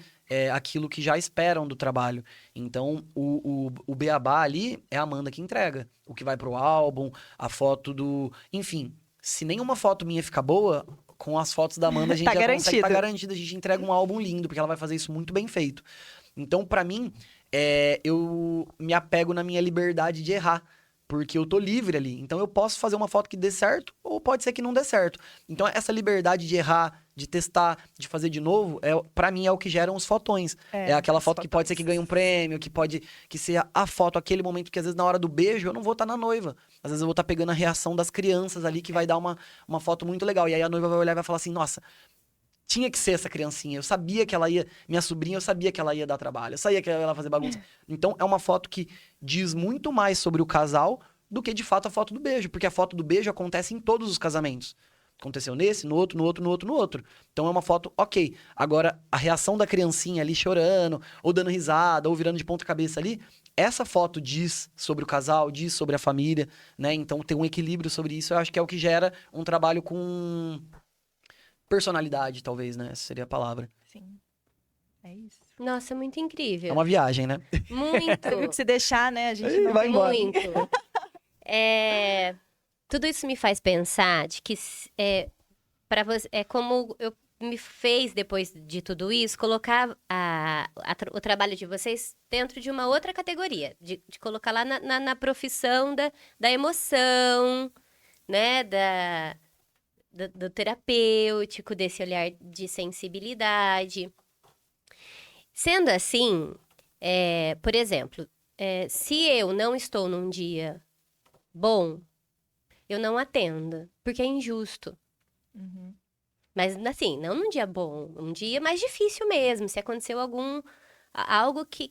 aquilo que já esperam do trabalho. Então, o beabá ali é a Amanda que entrega. O que vai pro álbum, a foto do... Enfim, se nenhuma foto minha ficar boa, com as fotos da Amanda a gente já consegue estar garantido. A gente entrega um álbum lindo, porque ela vai fazer isso muito bem feito. Então, pra mim, eu me apego na minha liberdade de errar. Porque eu tô livre ali. Então eu posso fazer uma foto que dê certo, ou pode ser que não dê certo. Então essa liberdade de errar, de testar, de fazer de novo, para mim é o que geram os fotões. É aquela foto que pode ser que ganhe um prêmio, que pode que ser a foto, aquele momento que às vezes na hora do beijo eu não vou estar na noiva. Às vezes eu vou estar pegando a reação das crianças ali, que vai dar uma foto muito legal. E aí a noiva vai olhar e vai falar assim, nossa... Tinha que ser essa criancinha. Eu sabia que ela ia... Minha sobrinha, eu sabia que ela ia dar trabalho. Eu sabia que ela ia fazer bagunça. Então, é uma foto que diz muito mais sobre o casal do que, de fato, a foto do beijo. Porque a foto do beijo acontece em todos os casamentos. Aconteceu nesse, no outro, no outro, no outro, no outro. Então, é uma foto ok. Agora, a reação da criancinha ali chorando, ou dando risada, ou virando de ponta cabeça ali... Essa foto diz sobre o casal, diz sobre a família, né? Então, ter um equilíbrio sobre isso, eu acho que é o que gera um trabalho com... personalidade, talvez, né? Essa seria a palavra. Sim. É isso. Nossa, muito incrível. É uma viagem, né? Muito. Você viu que se deixar, né, a gente Ih, não vai embora. Muito. Tudo isso me faz pensar de que para você é como eu me fez depois de tudo isso colocar o trabalho de vocês dentro de uma outra categoria, de colocar lá na profissão da emoção, né, do terapêutico, desse olhar de sensibilidade. Sendo assim, por exemplo, se eu não estou num dia bom, eu não atendo, porque é injusto. Uhum. Mas, assim, não num dia bom, um dia mais difícil mesmo. Se aconteceu algo que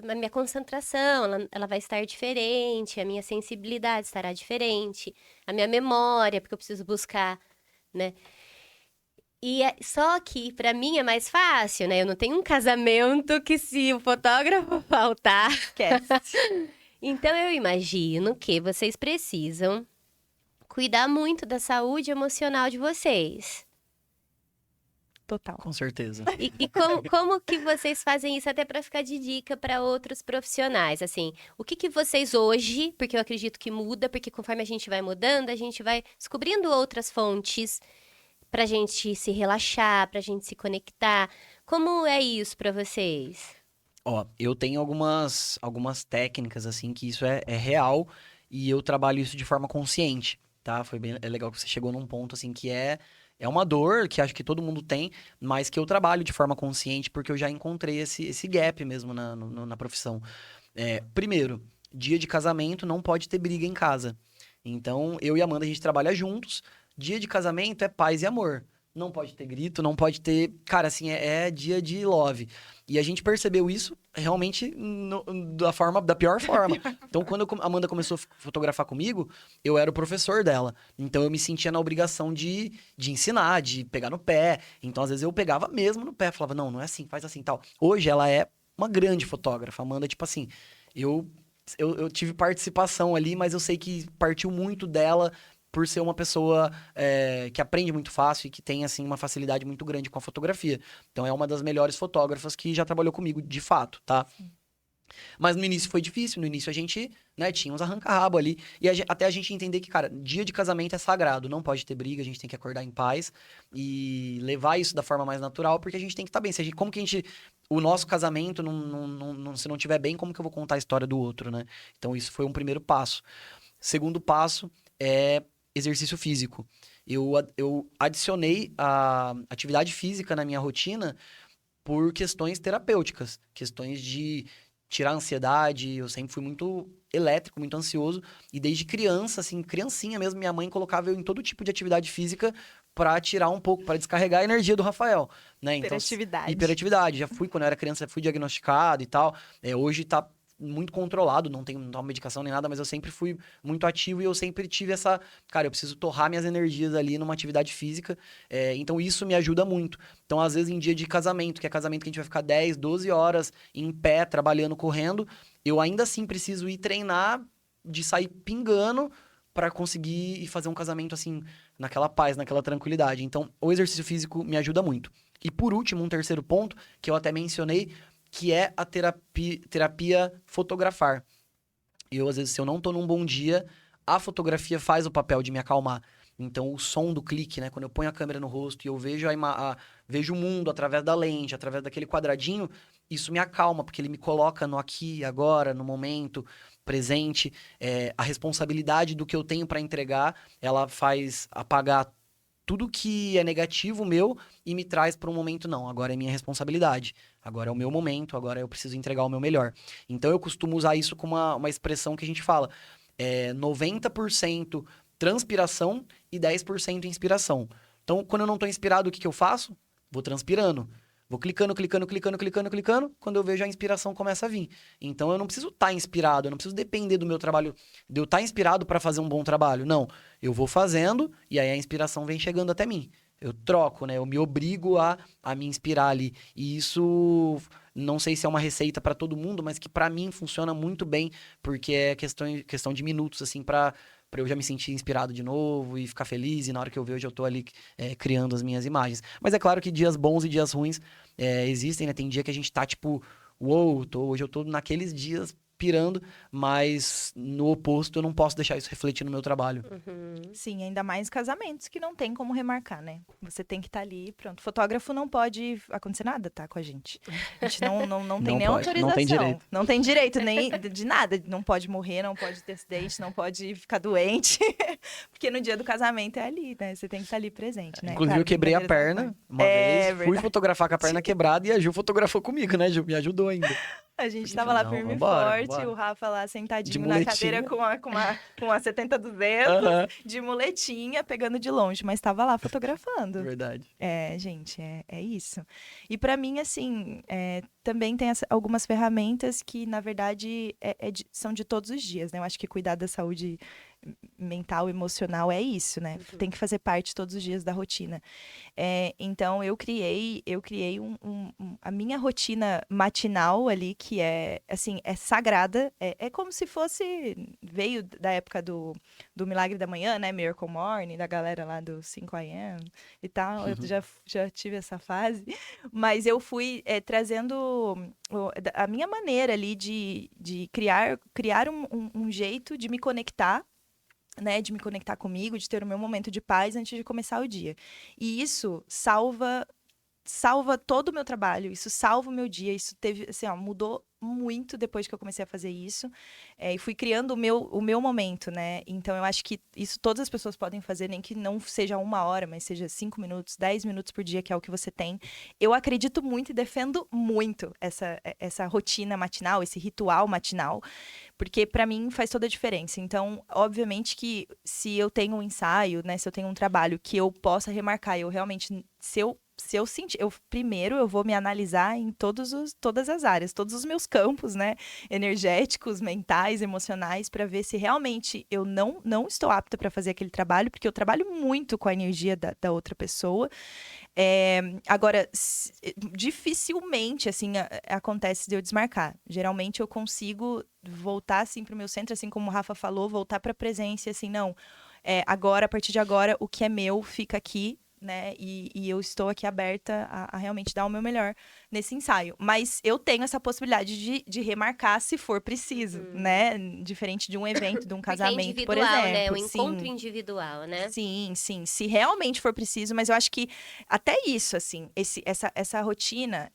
a minha concentração, ela vai estar diferente, a minha sensibilidade estará diferente, a minha memória, porque eu preciso buscar, né? Só que, pra mim, é mais fácil, né? Eu não tenho um casamento que se o fotógrafo faltar... Esquece. Então, eu imagino que vocês precisam cuidar muito da saúde emocional de vocês. Total. Com certeza. E como que vocês fazem isso até para ficar de dica para outros profissionais? Assim, o que vocês hoje, porque eu acredito que muda, porque conforme a gente vai mudando, a gente vai descobrindo outras fontes pra gente se relaxar, pra gente se conectar. Como é isso para vocês? Ó, eu tenho algumas técnicas, assim, que isso é real e eu trabalho isso de forma consciente, tá? É legal que você chegou num ponto, assim, que é uma dor que acho que todo mundo tem, mas que eu trabalho de forma consciente porque eu já encontrei esse gap mesmo na profissão. Primeiro, dia de casamento não pode ter briga em casa. Então, eu e a Amanda, a gente trabalha juntos. Dia de casamento é paz e amor. Não pode ter grito, não pode ter... Cara, assim, é dia de love. E a gente percebeu isso realmente da pior forma. Então, quando a Amanda começou a fotografar comigo, eu era o professor dela. Então, eu me sentia na obrigação de ensinar, de pegar no pé. Então, às vezes, eu pegava mesmo no pé. Falava, não é assim, faz assim, tal. Hoje, ela é uma grande fotógrafa. A Amanda, tipo assim, eu tive participação ali, mas eu sei que partiu muito dela por ser uma pessoa que aprende muito fácil e que tem, assim, uma facilidade muito grande com a fotografia. Então, é uma das melhores fotógrafas que já trabalhou comigo, de fato, tá? Sim. Mas no início foi difícil. No início a gente, né, tinha uns arranca-rabo ali. E até a gente entender que, cara, dia de casamento é sagrado. Não pode ter briga, a gente tem que acordar em paz e levar isso da forma mais natural, porque a gente tem que estar bem. Como que a gente... O nosso casamento, se não estiver bem, como que eu vou contar a história do outro, né? Então, isso foi um primeiro passo. Segundo passo é exercício físico. Eu adicionei a atividade física na minha rotina por questões terapêuticas, questões de tirar a ansiedade. Eu sempre fui muito elétrico, muito ansioso, e desde criança, assim, criancinha mesmo, minha mãe colocava eu em todo tipo de atividade física para tirar um pouco, para descarregar a energia do Rafael, né? Então, hiperatividade. Já fui, quando eu era criança, fui diagnosticado e tal. Hoje tá muito controlado, não tomo medicação nem nada, mas eu sempre fui muito ativo e eu sempre tive essa... Cara, eu preciso torrar minhas energias ali numa atividade física, então isso me ajuda muito. Então, às vezes, em dia de casamento, que é casamento que a gente vai ficar 10, 12 horas em pé, trabalhando, correndo, eu ainda assim preciso ir treinar, de sair pingando para conseguir ir fazer um casamento, assim, naquela paz, naquela tranquilidade. Então, o exercício físico me ajuda muito. E, por último, um terceiro ponto, que eu até mencionei, que é a terapia fotografar. Eu, às vezes, se eu não tô num bom dia, a fotografia faz o papel de me acalmar. Então, o som do clique, né? Quando eu ponho a câmera no rosto e eu vejo, vejo o mundo através da lente, através daquele quadradinho, isso me acalma, porque ele me coloca no aqui, agora, no momento presente. A responsabilidade do que eu tenho para entregar, ela faz apagar tudo que é negativo meu e me traz para um momento, não, agora é minha responsabilidade, agora é o meu momento, agora eu preciso entregar o meu melhor. Então, eu costumo usar isso como uma expressão que a gente fala, 90% transpiração e 10% inspiração. Então, quando eu não tô inspirado, o que eu faço? Vou transpirando. Vou clicando. Quando eu vejo, a inspiração começa a vir. Então, eu não preciso estar inspirado, eu não preciso depender do meu trabalho, de eu estar inspirado para fazer um bom trabalho. Não, eu vou fazendo e aí a inspiração vem chegando até mim. Eu troco, né? Eu me obrigo a me inspirar ali. E isso, não sei se é uma receita para todo mundo, mas que para mim funciona muito bem, porque é questão de minutos, assim, para pra eu já me sentir inspirado de novo e ficar feliz. E na hora que eu vejo, eu tô ali criando as minhas imagens. Mas é claro que dias bons e dias ruins existem, né? Tem dia que a gente tá tipo, uou, hoje eu tô naqueles dias pirando, mas no oposto eu não posso deixar isso refletir no meu trabalho. Sim, ainda mais casamentos que não tem como remarcar, né? Você tem que estar ali, pronto. Fotógrafo não pode acontecer nada, tá, com a gente. A gente não tem Não nem pode, autorização. não tem direito. Não tem direito nem de nada. Não pode morrer, não pode ter acidente, não pode ficar doente. Porque no dia do casamento é ali, né? Você tem que estar ali presente, né? Inclusive, Claro, eu quebrei a brincadeiras à perna parte. uma vez. Fui Verdade. fotografar com a perna quebrada e a Ju fotografou comigo, né, Ju? Me ajudou ainda. A gente Porque tava lá não, firme e vambora, forte, vambora. o Rafa lá De sentadinho na cadeira muletinha. com a 70-200, Aham. de muletinha, pegando de longe, mas tava lá fotografando. Verdade. Gente, é isso. E pra mim, assim, também tem algumas ferramentas que, na verdade, são de todos os dias, né? Eu acho que cuidar da saúde mental, emocional é isso, né? Tem que fazer parte todos os dias da rotina. Então, eu criei a minha rotina matinal ali, que assim, é sagrada. É como se fosse, veio da época do Milagre da Manhã, né? Miracle Morning, da galera lá do 5 a.m. e tal. Eu já tive essa fase. Mas eu fui trazendo a minha maneira ali de criar um jeito de me conectar, né, de me conectar comigo, de ter o meu momento de paz antes de começar o dia. E isso salva todo o meu trabalho, isso salva o meu dia, isso teve, assim, ó, mudou muito depois que eu comecei a fazer isso, e fui criando o meu momento, né? Então, eu acho que isso todas as pessoas podem fazer, nem que não seja 1 hora, mas seja 5 minutos, 10 minutos por dia, que é o que você tem. Eu acredito muito e defendo muito essa rotina matinal, esse ritual matinal, porque para mim faz toda a diferença. Então, obviamente que se eu tenho um ensaio, né, se eu tenho um trabalho que eu possa remarcar, eu realmente, se eu sentir, primeiro eu vou me analisar em todas as áreas, todos os meus campos, né, energéticos, mentais, emocionais, para ver se realmente eu não estou apta para fazer aquele trabalho, porque eu trabalho muito com a energia da outra pessoa. Agora, dificilmente, assim, acontece de eu desmarcar. Geralmente eu consigo voltar, assim, pro meu centro, assim como o Rafa falou, voltar pra presença, assim, não, agora, a partir de agora, o que é meu fica aqui, né, e eu estou aqui aberta a realmente dar o meu melhor nesse ensaio. Mas eu tenho essa possibilidade de remarcar se for preciso, né, diferente de um evento, de um casamento, por exemplo. Né? Um encontro individual, né? Sim, se realmente for preciso, mas eu acho que até isso, assim, essa rotina,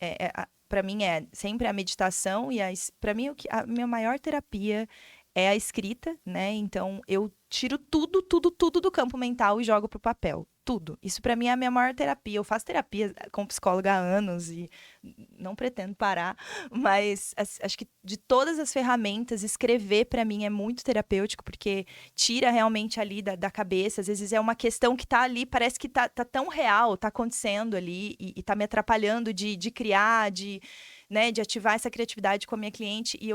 para mim é sempre a meditação e para mim a minha maior terapia é a escrita, né? Então eu tiro tudo do campo mental e jogo pro papel. Tudo. Isso para mim é a minha maior terapia. Eu faço terapia com psicóloga há anos e não pretendo parar, mas acho que de todas as ferramentas, escrever para mim é muito terapêutico, porque tira realmente ali da cabeça. Às vezes é uma questão que tá ali, parece que tá tão real, tá acontecendo ali e tá me atrapalhando de criar, né, de ativar essa criatividade com a minha cliente. E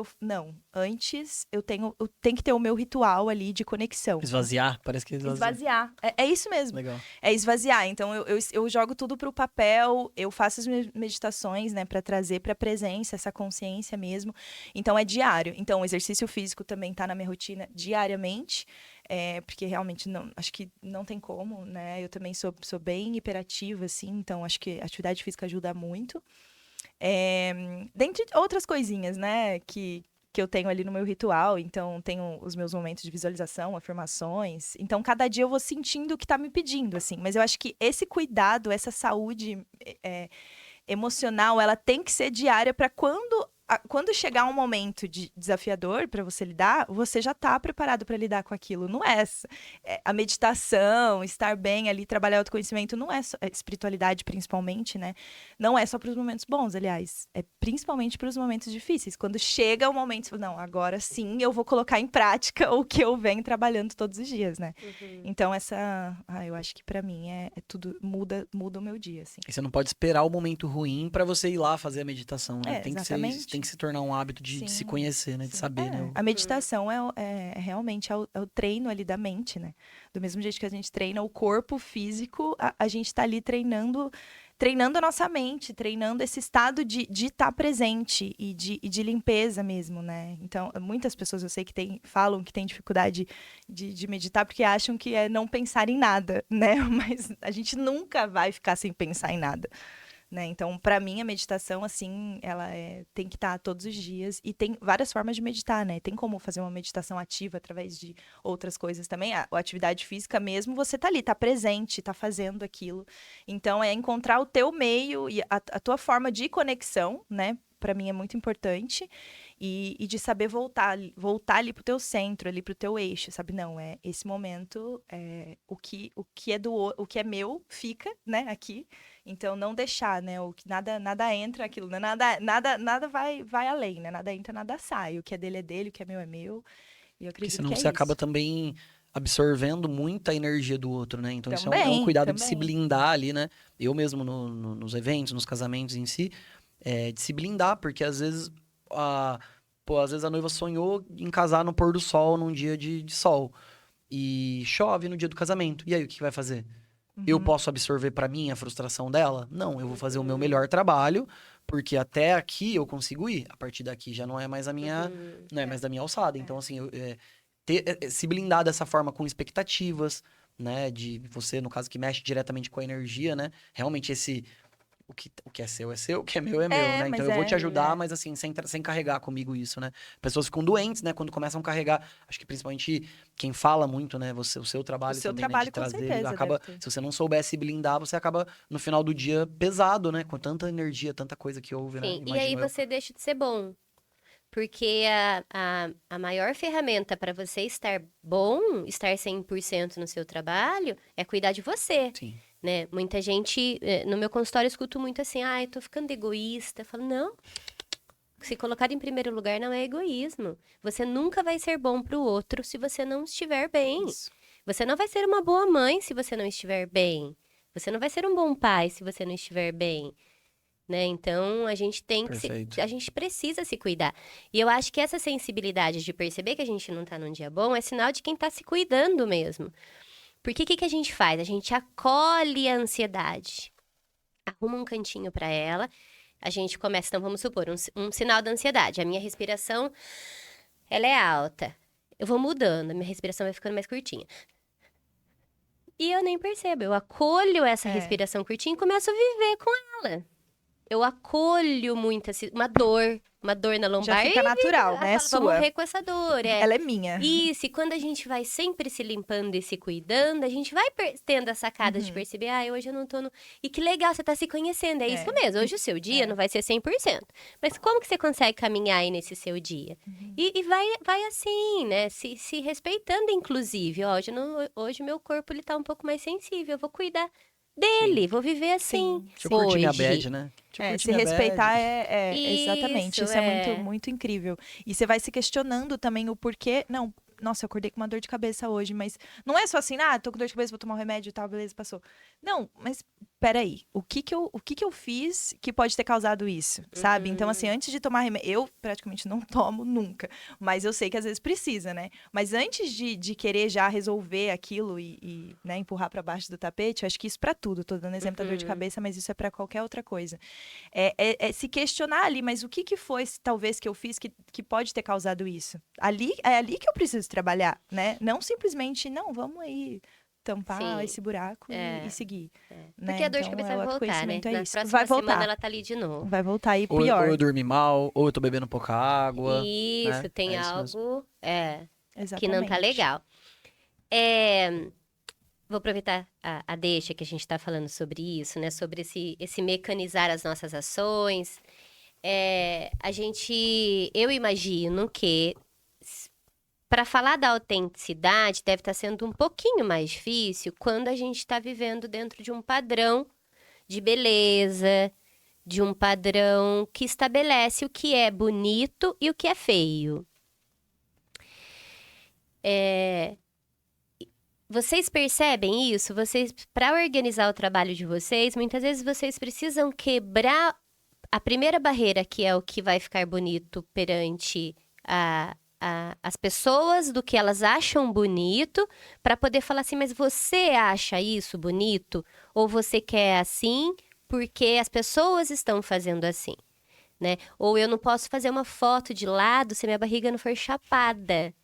antes eu tenho que ter o meu ritual ali de conexão. Esvaziar, parece que Esvaziar. É isso mesmo. Legal. É esvaziar. Então, eu jogo tudo pro papel, eu faço as meditações, né, para trazer pra presença essa consciência mesmo. Então, é diário. Então, o exercício físico também tá na minha rotina diariamente, porque realmente acho que não tem como, né? Eu também sou bem hiperativa, assim, então acho que a atividade física ajuda muito. Dentre outras coisinhas, né, que eu tenho ali no meu ritual. Então, tenho os meus momentos de visualização, afirmações. Então, cada dia eu vou sentindo o que tá me pedindo, assim. Mas eu acho que esse cuidado, essa saúde emocional, ela tem que ser diária para quando chegar um momento desafiador para você lidar, você já está preparado para lidar com aquilo. Não é a meditação, estar bem ali, trabalhar o autoconhecimento, não é só espiritualidade, principalmente, né? Não é só para os momentos bons, aliás. É principalmente para os momentos difíceis. Quando chega o momento, não, agora sim eu vou colocar em prática o que eu venho trabalhando todos os dias, né? Então, eu acho que para mim é tudo, muda o meu dia, assim. E você não pode esperar o momento ruim para você ir lá fazer a meditação, né? Tem que se tornar um hábito de se conhecer, né? De saber, né? A meditação realmente é o treino ali da mente, né? Do mesmo jeito que a gente treina o corpo físico, a gente tá ali treinando, treinando a nossa mente, treinando esse estado de estar presente e de limpeza mesmo, né? Então, muitas pessoas eu sei que falam que têm dificuldade de meditar porque acham que é não pensar em nada, né? Mas a gente nunca vai ficar sem pensar em nada. Né? Então, para mim, a meditação, assim, ela tem que estar todos os dias. E tem várias formas de meditar, né? Tem como fazer uma meditação ativa através de outras coisas também. A atividade física mesmo, você tá ali, tá presente, tá fazendo aquilo. Então, é encontrar o teu meio e a tua forma de conexão, né? Para mim é muito importante. E de saber voltar ali pro teu centro, ali pro teu eixo, sabe? Não, esse momento, o que é meu fica, né, aqui. Então, não deixar, né? O que nada entra aquilo, né? Nada vai além, né? Nada entra, nada sai. O que é dele, o que é meu. E eu Porque acredito senão que é você acaba isso. também absorvendo muita energia do outro, né? Então isso é um Também, cuidado de se também. blindar ali, né? Eu mesmo nos eventos, nos casamentos em si, de se blindar, porque às vezes às vezes a noiva sonhou em casar no pôr do sol, num dia de sol. E chove no dia do casamento. E aí, o que vai fazer? Eu Uhum. posso absorver pra mim a frustração dela? Não, eu vou fazer o meu melhor trabalho, porque até aqui eu consigo ir. A partir daqui já não é mais a minha, não é mais da minha alçada. Então, assim, se blindar dessa forma com expectativas, né? De você, no caso, que mexe diretamente com a energia, né? Realmente o que é seu, o que é meu, né? Então Mas eu vou te ajudar, né? mas assim, sem carregar comigo isso, né? Pessoas ficam doentes, né? Quando começam a carregar. Acho que principalmente quem fala muito, né? O seu O trabalho seu também, né? De trabalho, com trazer, certeza, deve acaba. ter. Se você não souber se blindar, você acaba no final do dia pesado, né? Com tanta energia, tanta coisa que houve, né? Sim, e aí Imagino eu. você deixa de ser bom. Porque a maior ferramenta para você estar bom, estar 100% no seu trabalho, é cuidar de você, Sim. né? Muita gente, no meu consultório, eu escuto muito assim, ai, tô ficando egoísta. Eu falo, não, se colocar em primeiro lugar não é egoísmo. Você nunca vai ser bom pro outro se você não estiver bem. Isso. Você não vai ser uma boa mãe se você não estiver bem. Você não vai ser um bom pai se você não estiver bem. Né? Então, a gente tem que Perfeito. a gente precisa se cuidar. E eu acho que essa sensibilidade de perceber que a gente não tá num dia bom é sinal de quem tá se cuidando mesmo. Porque o que a gente faz? A gente acolhe a ansiedade. Arruma um cantinho para ela. A gente começa, então vamos supor, um sinal da ansiedade. A minha respiração, ela é alta. Eu vou mudando, a minha respiração vai ficando mais curtinha. E eu nem percebo, eu acolho essa respiração curtinha e começo a viver com ela. Eu acolho muito uma dor na lombar. Já fica natural, né? Falo, vamos Sua. morrer com essa dor. Ela é minha. Isso, e quando a gente vai sempre se limpando e se cuidando, a gente vai tendo a sacada de perceber, hoje eu não tô no... E que legal, você tá se conhecendo, é isso mesmo. Hoje o seu dia não vai ser 100%. Mas como que você consegue caminhar aí nesse seu dia? E vai assim, né? Se respeitando, inclusive. Ó, hoje meu corpo, ele tá um pouco mais sensível, eu vou cuidar dele, vou viver assim. Deixa eu curtir minha hoje. bad, né? Deixa eu curtir Se minha respeitar bad. exatamente. Isso é muito, muito incrível. E você vai se questionando também o porquê. Não, nossa, eu acordei com uma dor de cabeça hoje, mas não é só assim, tô com dor de cabeça, vou tomar um remédio e tal, beleza, passou. Não, mas peraí, o que que eu fiz que pode ter causado isso, sabe? Então, assim, antes de tomar remédio, eu praticamente não tomo nunca, mas eu sei que às vezes precisa, né? Mas antes de querer já resolver aquilo e né, empurrar pra baixo do tapete, eu acho que isso pra tudo, tô dando exemplo da dor de cabeça, mas isso é pra qualquer outra coisa. É se questionar ali, mas o que foi, talvez, que eu fiz que pode ter causado isso? É ali que eu preciso trabalhar, né? Não simplesmente, não, vamos aí tampar esse buraco e seguir. Né? Porque a dor de Então, cabeça o vai voltar, né? autoconhecimento Na isso. próxima Vai semana voltar. ela tá ali de novo. Vai voltar e Ou pior. eu dormi mal, ou eu tô bebendo pouca água. Isso, né? tem Isso mesmo. algo Exatamente. que não tá legal. Vou aproveitar a deixa que a gente tá falando sobre isso, né? Sobre esse mecanizar as nossas ações. Eu imagino que para falar da autenticidade deve estar sendo um pouquinho mais difícil quando a gente está vivendo dentro de um padrão de beleza, de um padrão que estabelece o que é bonito e o que é feio. Vocês percebem isso? Para organizar o trabalho de vocês, muitas vezes vocês precisam quebrar a primeira barreira, que é o que vai ficar bonito perante as pessoas, do que elas acham bonito, para poder falar assim, mas você acha isso bonito? Ou você quer assim porque as pessoas estão fazendo assim, né? Ou eu não posso fazer uma foto de lado se minha barriga não for chapada.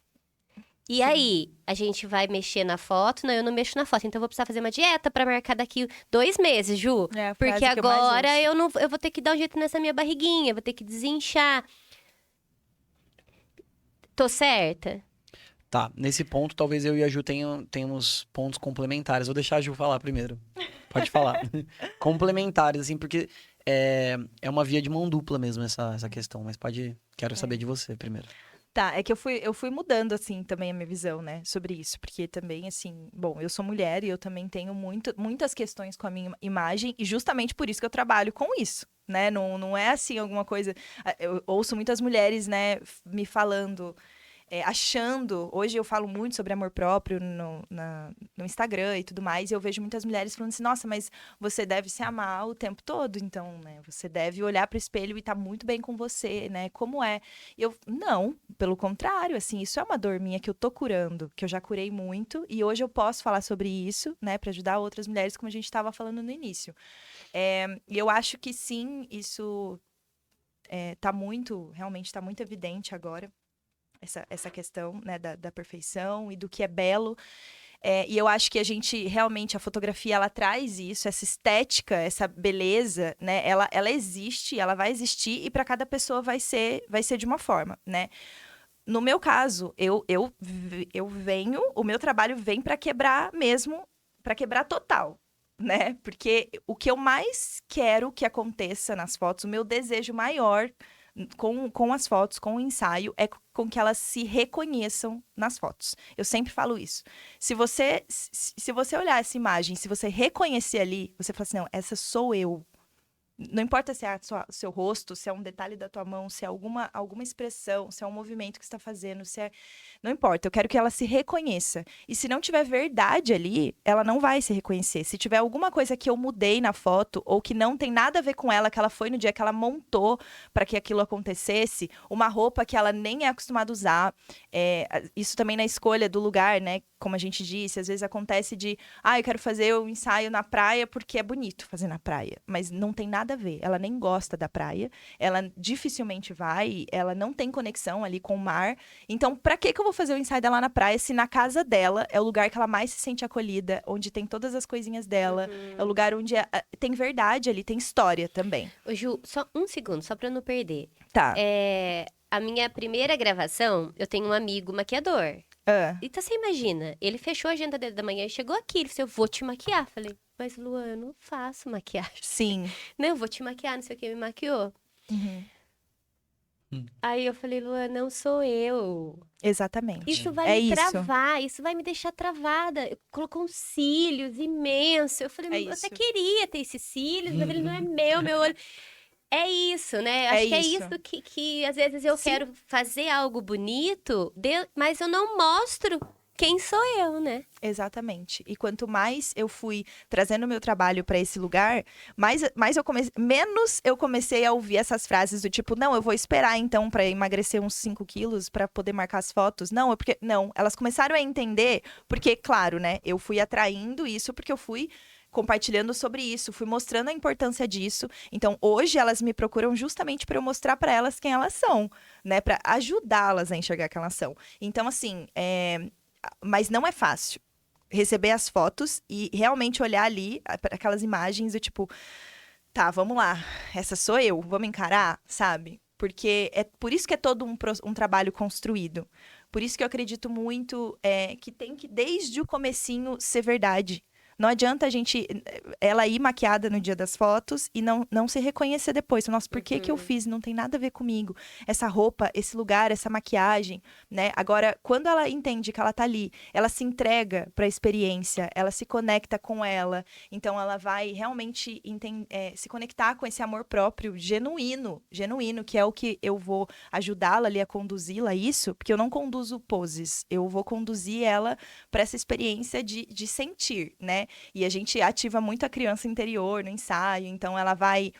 E Sim. aí, a gente vai mexer na foto? Não, eu não mexo na foto. Então, eu vou precisar fazer uma dieta pra marcar daqui 2 meses, Ju. É a frase Porque que eu mais agora ouço. eu vou ter que dar um jeito nessa minha barriguinha, vou ter que desinchar. Tô certa? Tá, nesse ponto, talvez eu e a Ju tenhamos pontos complementares. Vou deixar a Ju falar primeiro. Pode falar. Complementares, assim, porque é uma via de mão dupla mesmo essa questão. Mas quero saber de você primeiro. Tá, é que eu fui mudando, assim, também a minha visão, né, sobre isso. Porque também, assim, bom, eu sou mulher e eu também tenho muitas questões com a minha imagem. E justamente por isso que eu trabalho com isso, né? Não é, assim, alguma coisa... Eu ouço muitas mulheres, né, me falando... achando, hoje eu falo muito sobre amor próprio no Instagram e tudo mais, e eu vejo muitas mulheres falando assim, nossa, mas você deve se amar o tempo todo, então, né, você deve olhar para o espelho e estar muito bem com você, né, como é? E não, pelo contrário, assim, isso é uma dor minha que eu tô curando, que eu já curei muito, e hoje eu posso falar sobre isso, né, para ajudar outras mulheres, como a gente estava falando no início. E eu acho que sim, isso realmente está muito evidente agora, essa questão, né, da perfeição e do que é belo. E eu acho que a gente, realmente, a fotografia, ela traz isso, essa estética, essa beleza, né? Ela existe, ela vai existir e para cada pessoa vai ser de uma forma, né? No meu caso, o meu trabalho vem para quebrar mesmo, para quebrar total, né? Porque o que eu mais quero que aconteça nas fotos, o meu desejo maior com as fotos, com o ensaio, é com que elas se reconheçam nas fotos. Eu sempre falo isso. Se você olhar essa imagem, se você reconhecer ali, você fala assim, não, essa sou eu. Não importa se é seu rosto, se é um detalhe da tua mão, se é alguma expressão, se é um movimento que você está fazendo, não importa, eu quero que ela se reconheça. E se não tiver verdade ali, ela não vai se reconhecer. Se tiver alguma coisa que eu mudei na foto, ou que não tem nada a ver com ela, que ela foi no dia que ela montou para que aquilo acontecesse, uma roupa que ela nem é acostumada a usar, isso também na escolha do lugar, né? Como a gente disse, às vezes acontece eu quero fazer o ensaio na praia porque é bonito fazer na praia, mas não tem nada a ver. Ela nem gosta da praia, ela dificilmente vai, ela não tem conexão ali com o mar. Então, pra que eu vou fazer o ensaio dela na praia se na casa dela é o lugar que ela mais se sente acolhida, onde tem todas as coisinhas dela, é o lugar onde tem verdade ali, tem história também. Ô, Ju, só um segundo, só pra eu não perder. Tá. A minha primeira gravação, eu tenho um amigo maquiador. Então, você imagina, ele fechou a agenda dele da manhã e chegou aqui. Ele disse, eu vou te maquiar. Falei, mas Luan, eu não faço maquiagem. Sim. Não, eu vou te maquiar, não sei o que, me maquiou. Uhum. Aí eu falei, Luan, não sou eu. Exatamente. Isso vai me travar, isso vai me deixar travada. Colocou uns cílios imensos. Eu falei, eu até queria ter esses cílios, mas ele não é meu olho. É isso, né? Acho que é isso que às vezes eu quero fazer algo bonito, mas eu não mostro quem sou eu, né? Exatamente. E quanto mais eu fui trazendo o meu trabalho para esse lugar, menos eu comecei a ouvir essas frases do tipo, não, eu vou esperar então para emagrecer uns 5 quilos para poder marcar as fotos. Não, elas começaram a entender, porque, claro, né? Eu fui atraindo isso porque eu fui compartilhando sobre isso, fui mostrando a importância disso. Então, hoje elas me procuram justamente para eu mostrar para elas quem elas são, né? Para ajudá-las a enxergar quem elas são. Então, assim, mas não é fácil receber as fotos e realmente olhar ali para aquelas imagens do tipo, tá, vamos lá, essa sou eu, vamos encarar, sabe? Porque é por isso que é todo um trabalho construído. Por isso que eu acredito muito que tem que, desde o comecinho, ser verdade. Não adianta ela ir maquiada no dia das fotos e não se reconhecer depois. Nossa, por que eu fiz? Não tem nada a ver comigo. Essa roupa, esse lugar, essa maquiagem, né? Agora, quando ela entende que ela tá ali, ela se entrega para a experiência, ela se conecta com ela. Então, ela vai realmente se conectar com esse amor próprio genuíno, que é o que eu vou ajudá-la ali a conduzi-la a isso, porque eu não conduzo poses, eu vou conduzir ela para essa experiência de sentir, né? E a gente ativa muito a criança interior no ensaio, então ela vai,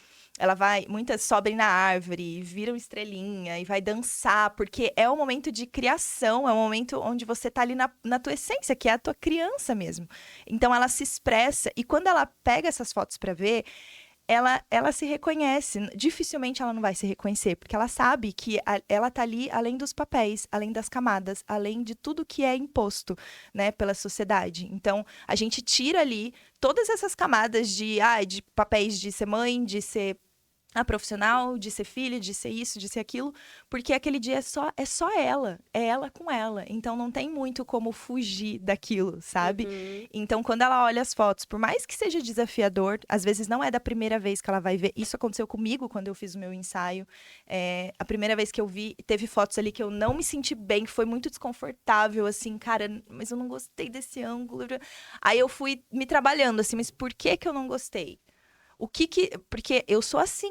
muitas sobem na árvore, viram estrelinha e vai dançar, porque é um momento de criação, é um momento onde você tá ali na tua essência, que é a tua criança mesmo. Então ela se expressa, e quando ela pega essas fotos para ver, ela se reconhece. Dificilmente ela não vai se reconhecer, porque ela sabe que ela tá ali além dos papéis, além das camadas, além de tudo que é imposto, né, pela sociedade. Então, a gente tira ali todas essas camadas de papéis de ser mãe, de ser a profissional, de ser filha, de ser isso, de ser aquilo, porque aquele dia é só ela, é ela com ela. Então não tem muito como fugir daquilo, sabe? Então quando ela olha as fotos, por mais que seja desafiador, às vezes não é da primeira vez que ela vai ver. Isso aconteceu comigo quando eu fiz o meu ensaio. A primeira vez que eu vi, teve fotos ali que eu não me senti bem, que foi muito desconfortável, assim, cara, mas eu não gostei desse ângulo. Aí eu fui me trabalhando, assim, mas por que eu não gostei? Porque eu sou assim,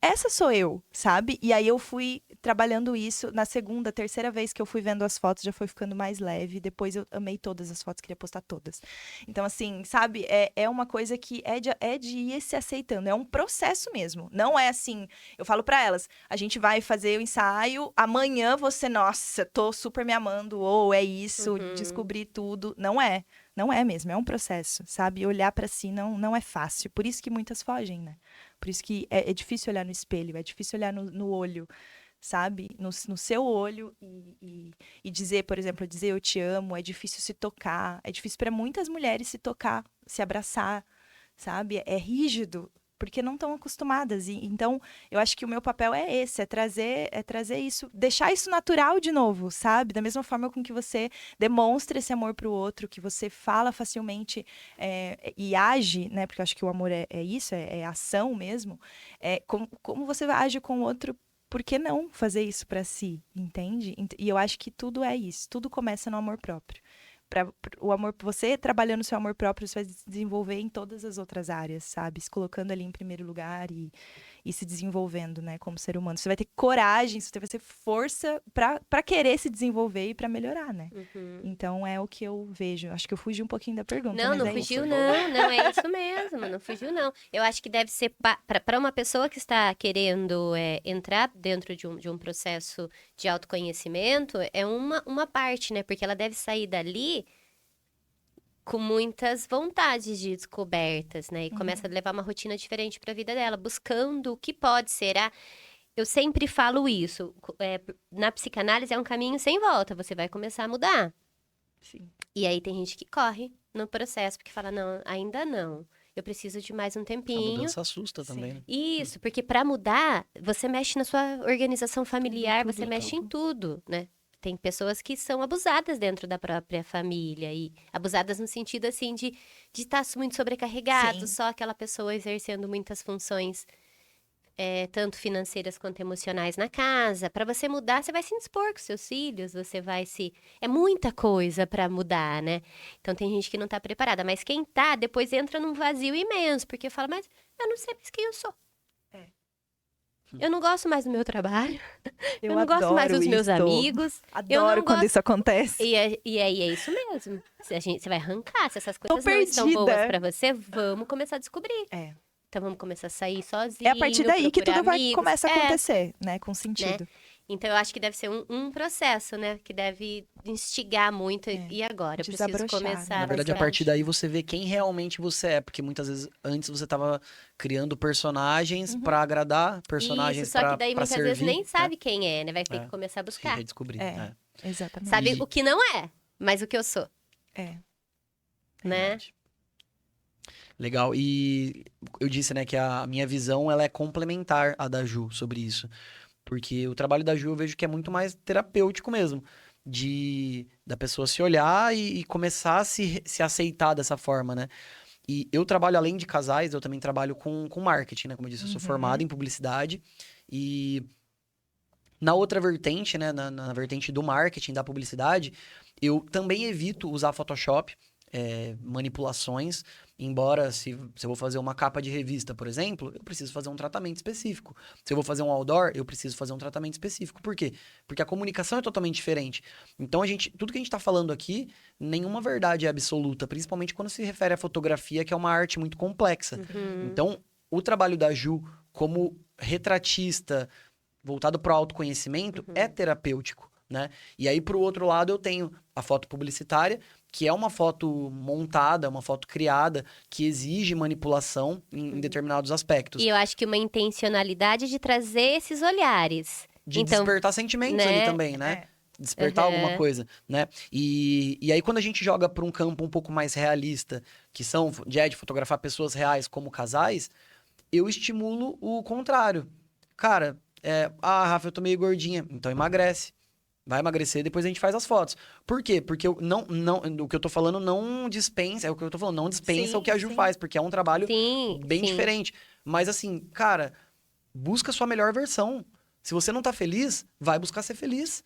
essa sou eu, sabe? E aí eu fui trabalhando isso. Na segunda, terceira vez que eu fui vendo as fotos, já foi ficando mais leve. Depois eu amei todas as fotos, queria postar todas. Então, assim, sabe? É uma coisa que é de ir se aceitando. É um processo mesmo. Não é assim, eu falo pra elas, a gente vai fazer o ensaio, amanhã você, nossa, tô super me amando, ou é isso, descobri tudo. Não é. Não é mesmo, é um processo, sabe? Olhar pra si não é fácil. Por isso que muitas fogem, né? Por isso que é difícil olhar no espelho, é difícil olhar no olho, sabe? No seu olho e dizer, por exemplo, dizer eu te amo, é difícil se tocar. É difícil para muitas mulheres se tocar, se abraçar, sabe? É rígido, porque não estão acostumadas. E, então, eu acho que o meu papel é esse, é trazer isso, deixar isso natural de novo, sabe? Da mesma forma com que você demonstra esse amor pro outro, que você fala facilmente e age, né? Porque eu acho que o amor é isso, é ação mesmo. Como você age com o outro, por que não fazer isso para si, entende? E eu acho que tudo é isso, tudo começa no amor próprio. O amor, você trabalhando o seu amor próprio, você vai se desenvolver em todas as outras áreas, sabe? Se colocando ali em primeiro lugar e se desenvolvendo, né, como ser humano. Você vai ter coragem, você vai ter força para querer se desenvolver e para melhorar, né? Então é o que eu vejo. Acho que eu fugi um pouquinho da pergunta. Não fugiu, não, é isso mesmo, não fugiu, não. Eu acho que deve ser para uma pessoa que está querendo entrar dentro de um processo de autoconhecimento, é uma parte, né? Porque ela deve sair dali com muitas vontades de descobertas, né? E começa a levar uma rotina diferente para a vida dela, buscando o que pode ser. Eu sempre falo isso. Na psicanálise é um caminho sem volta. Você vai começar a mudar. Sim. E aí tem gente que corre no processo, porque fala, não, ainda não. Eu preciso de mais um tempinho. A mudança assusta também, né? Isso, porque para mudar, você mexe na sua organização familiar, Tudo, você mexe em tudo, né? Tem pessoas que são abusadas dentro da própria família e abusadas no sentido, assim, de estar muito sobrecarregado, Sim. só aquela pessoa exercendo muitas funções, tanto financeiras quanto emocionais na casa. Para você mudar, você vai se indispor com seus filhos, você vai se... É muita coisa para mudar, né? Então, tem gente que não tá preparada, mas quem tá, depois entra num vazio imenso, porque fala, mas eu não sei mais quem eu sou. Eu não gosto mais do meu trabalho. Eu não gosto mais dos meus amigos. Adoro quando isso acontece. E aí é isso mesmo. Você vai arrancar. Se essas coisas não estão boas pra você, vamos começar a descobrir. Então vamos começar a sair sozinho. É a partir daí que tudo começa a acontecer, né? Com sentido. Né? Então eu acho que deve ser um processo, né? Que deve instigar muito. E agora? Eu preciso começar. Na verdade, a partir daí você vê quem realmente você é. Porque muitas vezes antes você tava criando personagens pra agradar, personagens pra servir. Só que daí muitas vezes nem sabe quem é, né? Vai ter que começar a buscar. Redescobrir. Exatamente. Sabe o que não é, mas o que eu sou. Né? Legal. E eu disse, né, que a minha visão ela é complementar à da Ju sobre isso. Porque o trabalho da Ju eu vejo que é muito mais terapêutico mesmo. Da pessoa se olhar e começar a se aceitar dessa forma, né? E eu trabalho, além de casais, eu também trabalho com marketing, né? Como eu disse, eu sou formado em publicidade. E na outra vertente, né? Na vertente do marketing, da publicidade, eu também evito usar Photoshop, manipulações. Embora, se eu vou fazer uma capa de revista, por exemplo, eu preciso fazer um tratamento específico. Se eu vou fazer um outdoor, eu preciso fazer um tratamento específico. Por quê? Porque a comunicação é totalmente diferente. Então, tudo que a gente está falando aqui, nenhuma verdade é absoluta, principalmente quando se refere à fotografia, que é uma arte muito complexa. Então, o trabalho da Ju como retratista, voltado para o autoconhecimento, é terapêutico. Né? E aí, pro outro lado, eu tenho a foto publicitária, que é uma foto montada, uma foto criada, que exige manipulação em determinados aspectos. E eu acho que uma intencionalidade de trazer esses olhares. De então, despertar sentimentos né? ali também, né? Despertar alguma coisa, né? E aí, quando a gente joga para um campo um pouco mais realista, que são de fotografar pessoas reais como casais, eu estimulo o contrário. Cara, Rafa, eu tô meio gordinha, então emagrece. Vai emagrecer, depois a gente faz as fotos. Por quê? Porque o que eu tô falando não dispensa, é o que eu tô falando, não dispensa o que a Ju faz, porque é um trabalho bem diferente. Mas assim, cara, busca a sua melhor versão. Se você não tá feliz, vai buscar ser feliz.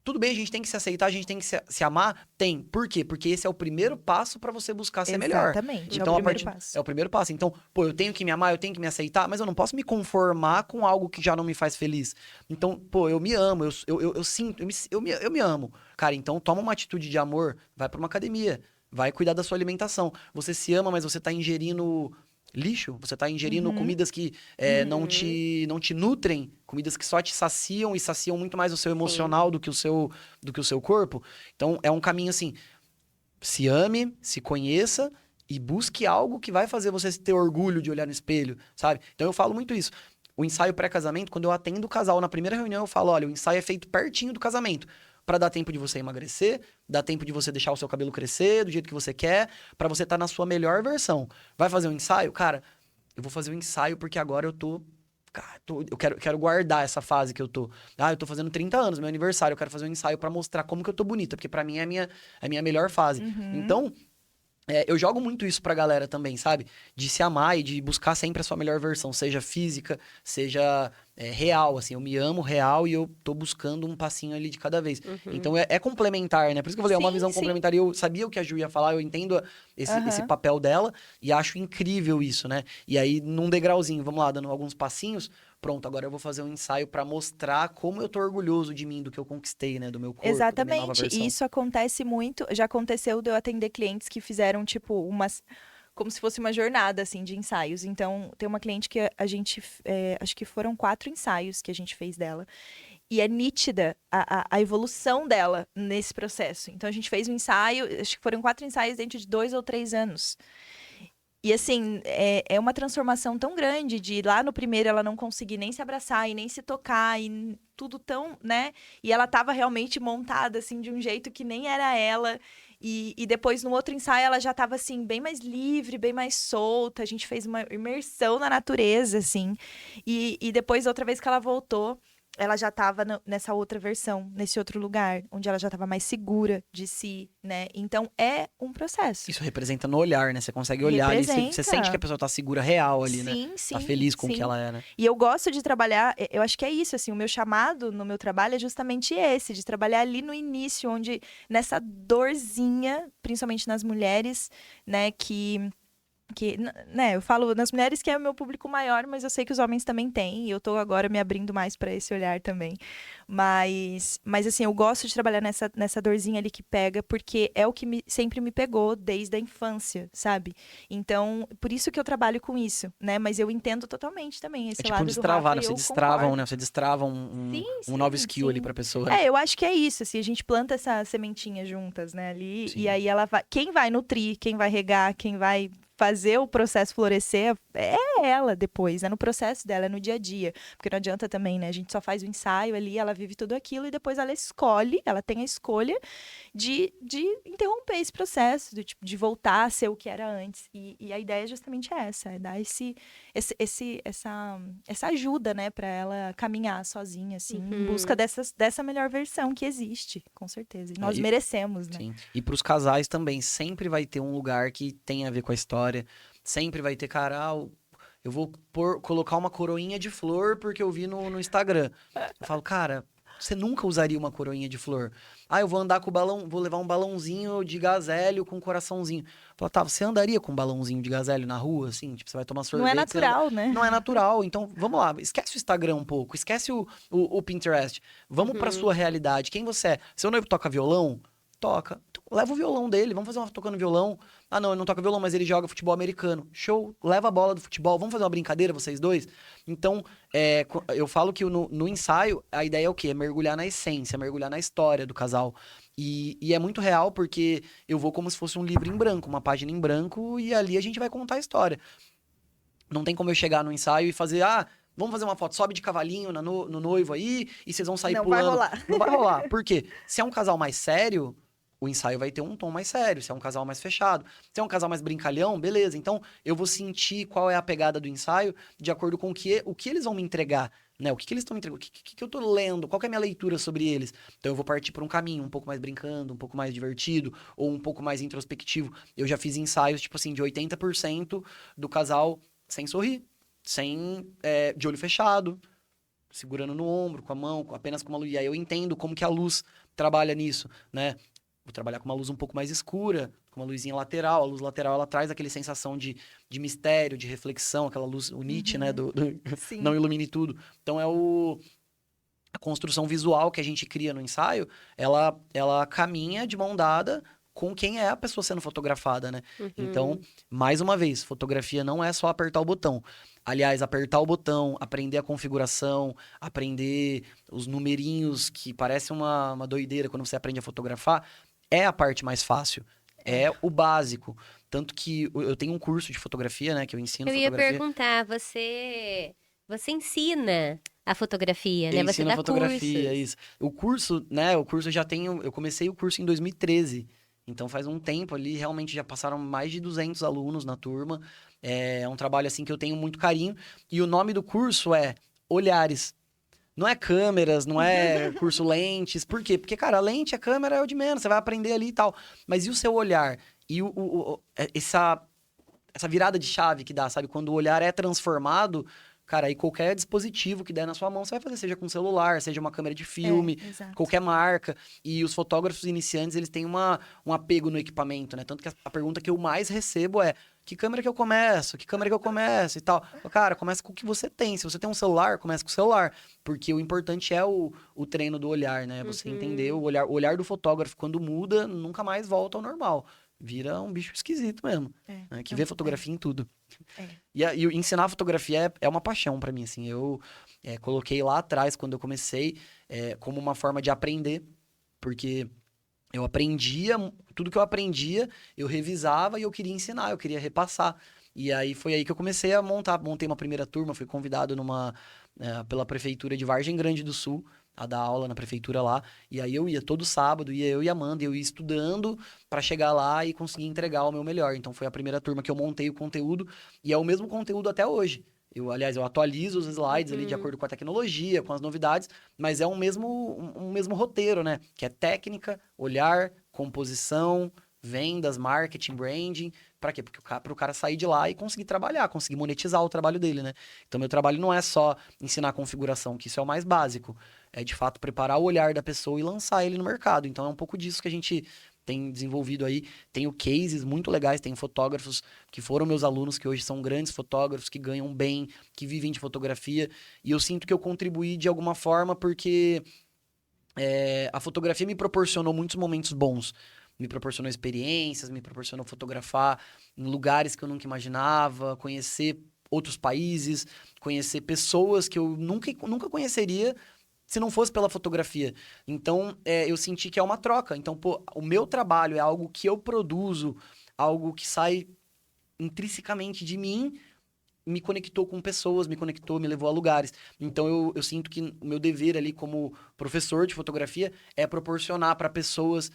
Tudo bem, a gente tem que se aceitar, a gente tem que se amar? Tem. Por quê? Porque esse é o primeiro passo pra você buscar ser melhor. Exatamente, Então, é o primeiro passo. É o primeiro passo. Então, pô, eu tenho que me amar, eu tenho que me aceitar, mas eu não posso me conformar com algo que já não me faz feliz. Então, pô, eu me amo, eu sinto, eu me amo. Cara, então toma uma atitude de amor, vai pra uma academia, vai cuidar da sua alimentação. Você se ama, mas você tá ingerindo lixo, você tá ingerindo comidas que não te nutrem, comidas que só te saciam e saciam muito mais o seu emocional do que o seu corpo. Então, é um caminho assim, se ame, se conheça e busque algo que vai fazer você ter orgulho de olhar no espelho, sabe? Então, eu falo muito isso. O ensaio pré-casamento, quando eu atendo o casal na primeira reunião, eu falo, olha, o ensaio é feito pertinho do casamento. Pra dar tempo de você emagrecer, dar tempo de você deixar o seu cabelo crescer do jeito que você quer, pra você estar na sua melhor versão. Vai fazer um ensaio? Cara, eu vou fazer um ensaio porque agora eu tô... Cara, eu quero guardar essa fase que eu tô. Eu tô fazendo 30 anos, meu aniversário, eu quero fazer um ensaio pra mostrar como que eu tô bonita, porque pra mim é a minha melhor fase. Então, eu jogo muito isso pra galera também, sabe? De se amar e de buscar sempre a sua melhor versão, seja física, seja real, assim. Eu me amo real e eu tô buscando um passinho ali de cada vez. Então, é complementar, né? Por isso que eu falei, é uma visão complementar. E eu sabia o que a Ju ia falar, eu entendo esse papel dela e acho incrível isso, né? E aí, num degrauzinho, vamos lá, dando alguns passinhos. Pronto, agora eu vou fazer um ensaio pra mostrar como eu tô orgulhoso de mim, do que eu conquistei, né? Do meu corpo, da minha nova Exatamente, versão. e isso acontece muito, já aconteceu de eu atender clientes que fizeram, tipo, como se fosse uma jornada, assim, de ensaios. Então, tem uma cliente que a gente, acho que foram 4 ensaios que a gente fez dela, e é nítida a evolução dela nesse processo. Então, a gente fez um ensaio, acho que foram 4 ensaios dentro de 2 ou 3 anos. E assim, é uma transformação tão grande de lá no primeiro ela não conseguir nem se abraçar e nem se tocar e tudo tão, né? E ela tava realmente montada, assim, de um jeito que nem era ela. E depois, no outro ensaio, ela já tava, assim, bem mais livre, bem mais solta. A gente fez uma imersão na natureza, assim. E depois, outra vez que ela voltou, ela já estava nessa outra versão, nesse outro lugar, onde ela já estava mais segura de si, né? Então, é um processo. Isso representa no olhar, né? Você consegue olhar ali, você sente que a pessoa tá segura real ali, né? Sim, tá feliz com o que ela é, né? E eu gosto de trabalhar, eu acho que é isso, assim, o meu chamado no meu trabalho é justamente esse, de trabalhar ali no início, onde, nessa dorzinha, principalmente nas mulheres, né, né, eu falo nas mulheres que é o meu público maior, mas eu sei que os homens também têm, e eu tô agora me abrindo mais para esse olhar também. Mas assim, eu gosto de trabalhar nessa dorzinha ali que pega, porque é o que sempre me pegou desde a infância, sabe? Então, por isso que eu trabalho com isso, né? Mas eu entendo totalmente também esse tipo lado um destravar, do Rafa, né? Você eu destravam, concordo. né? Você destrava um novo skill ali pra pessoa. Eu acho que é isso, assim, a gente planta essa sementinha juntas, né, ali, e aí ela vai, quem vai nutrir, quem vai regar, quem vai fazer o processo florescer é ela depois, é no processo dela, é no dia a dia. Porque não adianta também, né? A gente só faz o ensaio ali, ela vive tudo aquilo e depois ela escolhe, ela tem a escolha de interromper esse processo, de voltar a ser o que era antes. E a ideia é justamente essa, é dar essa ajuda, né, para ela caminhar sozinha, assim, em busca dessa melhor versão que existe, com certeza. E nós merecemos, né? Sim. E pros casais também, sempre vai ter um lugar que tem a ver com a história. Sempre vai ter, cara, eu vou colocar uma coroinha de flor porque eu vi no Instagram. Eu falo, cara, você nunca usaria uma coroinha de flor. Eu vou andar com o balão, vou levar um balãozinho de gás hélio com um coraçãozinho. Eu falo, tá, você andaria com um balãozinho de gás hélio na rua, assim? Tipo, você vai tomar sorvete. Não é natural, né? Não é natural. Então, vamos lá, esquece o Instagram um pouco, esquece o Pinterest. Vamos pra sua realidade. Quem você é? Seu noivo toca violão? Toca. Então, leva o violão dele, vamos fazer uma tocando violão. Não, ele não toca violão, mas ele joga futebol americano. Show, leva a bola do futebol, vamos fazer uma brincadeira, vocês dois? Então, eu falo que no ensaio, a ideia é o quê? É mergulhar na essência, mergulhar na história do casal. E é muito real porque eu vou como se fosse um livro em branco, uma página em branco, e ali a gente vai contar a história. Não tem como eu chegar no ensaio e fazer, vamos fazer uma foto, sobe de cavalinho no noivo aí, e vocês vão sair Não pulando. vai rolar. Não vai rolar. Por quê? Se é um casal mais sério, o ensaio vai ter um tom mais sério. Se é um casal mais fechado. Se é um casal mais brincalhão, beleza. Então, eu vou sentir qual é a pegada do ensaio de acordo com o que eles vão me entregar. Né? O que eles estão me entregando? O que eu tô lendo? Qual que é a minha leitura sobre eles? Então, eu vou partir por um caminho um pouco mais brincando, um pouco mais divertido, ou um pouco mais introspectivo. Eu já fiz ensaios, tipo assim, de 80% do casal sem sorrir, de olho fechado, segurando no ombro, com a mão, apenas com uma luz. E aí eu entendo como que a luz trabalha nisso, né? Vou trabalhar com uma luz um pouco mais escura, com uma luzinha lateral. A luz lateral, ela traz aquela sensação de mistério, de reflexão, aquela luz, o Nietzsche, né? Não ilumine tudo. Então, a construção visual que a gente cria no ensaio, ela caminha de mão dada com quem é a pessoa sendo fotografada, né? Então, mais uma vez, fotografia não é só apertar o botão. Aliás, apertar o botão, aprender a configuração, aprender os numerinhos, que parece uma doideira quando você aprende a fotografar, é a parte mais fácil. É o básico. Tanto que eu tenho um curso de fotografia, né? Que eu ensino fotografia. Eu ia perguntar, você ensina a fotografia, né? Eu Você ensino dá fotografia, cursos. isso. O curso, né? O curso eu comecei o curso em 2013. Então faz um tempo ali, realmente já passaram mais de 200 alunos na turma. É um trabalho assim que eu tenho muito carinho. E o nome do curso é Olhares. Não é câmeras, não é curso lentes. Por quê? Porque, cara, a lente, a câmera é o de menos, você vai aprender ali e tal. Mas e o seu olhar? E essa virada de chave que dá, sabe? Quando o olhar é transformado, cara, aí qualquer dispositivo que der na sua mão, você vai fazer, seja com celular, seja uma câmera de filme, qualquer marca. E os fotógrafos iniciantes, eles têm um apego no equipamento, né? Tanto que a pergunta que eu mais recebo é: que câmera que eu começo? Que câmera que eu começo? E tal. Cara, começa com o que você tem. Se você tem um celular, começa com o celular. Porque o importante é o treino do olhar, né? Você entender o olhar do fotógrafo. Quando muda, nunca mais volta ao normal. Vira um bicho esquisito mesmo. Né? Que vê fotografia em tudo. E ensinar fotografia é uma paixão pra mim, assim. Eu coloquei lá atrás, quando eu comecei, como uma forma de aprender. Porque eu aprendia, tudo que eu aprendia, eu revisava e eu queria ensinar, eu queria repassar. E aí foi aí que eu comecei a montei uma primeira turma, fui convidado pela prefeitura de Vargem Grande do Sul, a dar aula na prefeitura lá. E aí eu ia todo sábado, ia eu e a Amanda, eu ia estudando para chegar lá e conseguir entregar o meu melhor. Então foi a primeira turma que eu montei o conteúdo e é o mesmo conteúdo até hoje. Eu atualizo os slides ali de acordo com a tecnologia, com as novidades, mas é um mesmo roteiro, né? Que é técnica, olhar, composição, vendas, marketing, branding. Pra quê? Porque pro cara sair de lá e conseguir trabalhar, conseguir monetizar o trabalho dele, né? Então, meu trabalho não é só ensinar a configuração, que isso é o mais básico. É, de fato, preparar o olhar da pessoa e lançar ele no mercado. Então, é um pouco disso que a gente tem desenvolvido aí. Tenho cases muito legais, tenho fotógrafos que foram meus alunos, que hoje são grandes fotógrafos, que ganham bem, que vivem de fotografia. E eu sinto que eu contribuí de alguma forma porque a fotografia me proporcionou muitos momentos bons. Me proporcionou experiências, me proporcionou fotografar em lugares que eu nunca imaginava, conhecer outros países, conhecer pessoas que eu nunca conheceria se não fosse pela fotografia. Então, eu senti que é uma troca. Então, pô, o meu trabalho é algo que eu produzo, algo que sai intrinsecamente de mim, me conectou com pessoas, me levou a lugares. Então, eu sinto que o meu dever ali como professor de fotografia é proporcionar para pessoas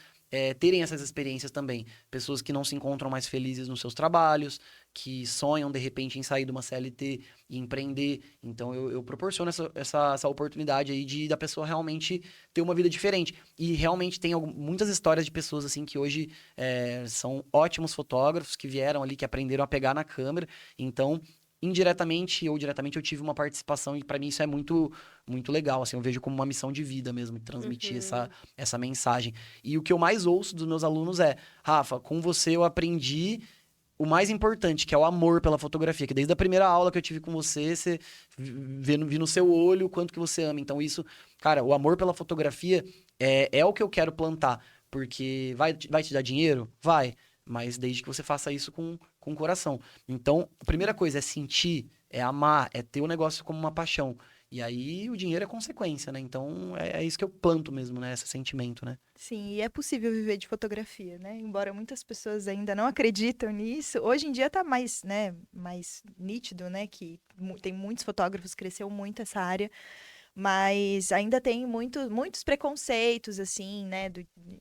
terem essas experiências também. Pessoas que não se encontram mais felizes nos seus trabalhos, que sonham, de repente, em sair de uma CLT e empreender. Então, eu proporciono essa oportunidade aí da pessoa realmente ter uma vida diferente. E realmente tem muitas histórias de pessoas, assim, que hoje são ótimos fotógrafos, que vieram ali, que aprenderam a pegar na câmera. Então, indiretamente ou diretamente, eu tive uma participação e para mim isso é muito, muito legal, assim, eu vejo como uma missão de vida mesmo, transmitir essa mensagem. E o que eu mais ouço dos meus alunos é: Rafa, com você eu aprendi o mais importante, que é o amor pela fotografia, que desde a primeira aula que eu tive com você vi no seu olho o quanto que você ama. Então isso, cara, o amor pela fotografia é o que eu quero plantar, porque vai te dar dinheiro? Vai. Mas desde que você faça isso com o coração. Então, a primeira coisa é sentir, é amar, é ter o negócio como uma paixão. E aí o dinheiro é consequência, né? Então é isso que eu planto mesmo, né? Esse sentimento, né? Sim, e é possível viver de fotografia, né? Embora muitas pessoas ainda não acreditam nisso, hoje em dia tá mais, né, mais nítido, né? Que tem muitos fotógrafos, cresceu muito essa área. Mas ainda tem muitos preconceitos, assim, né?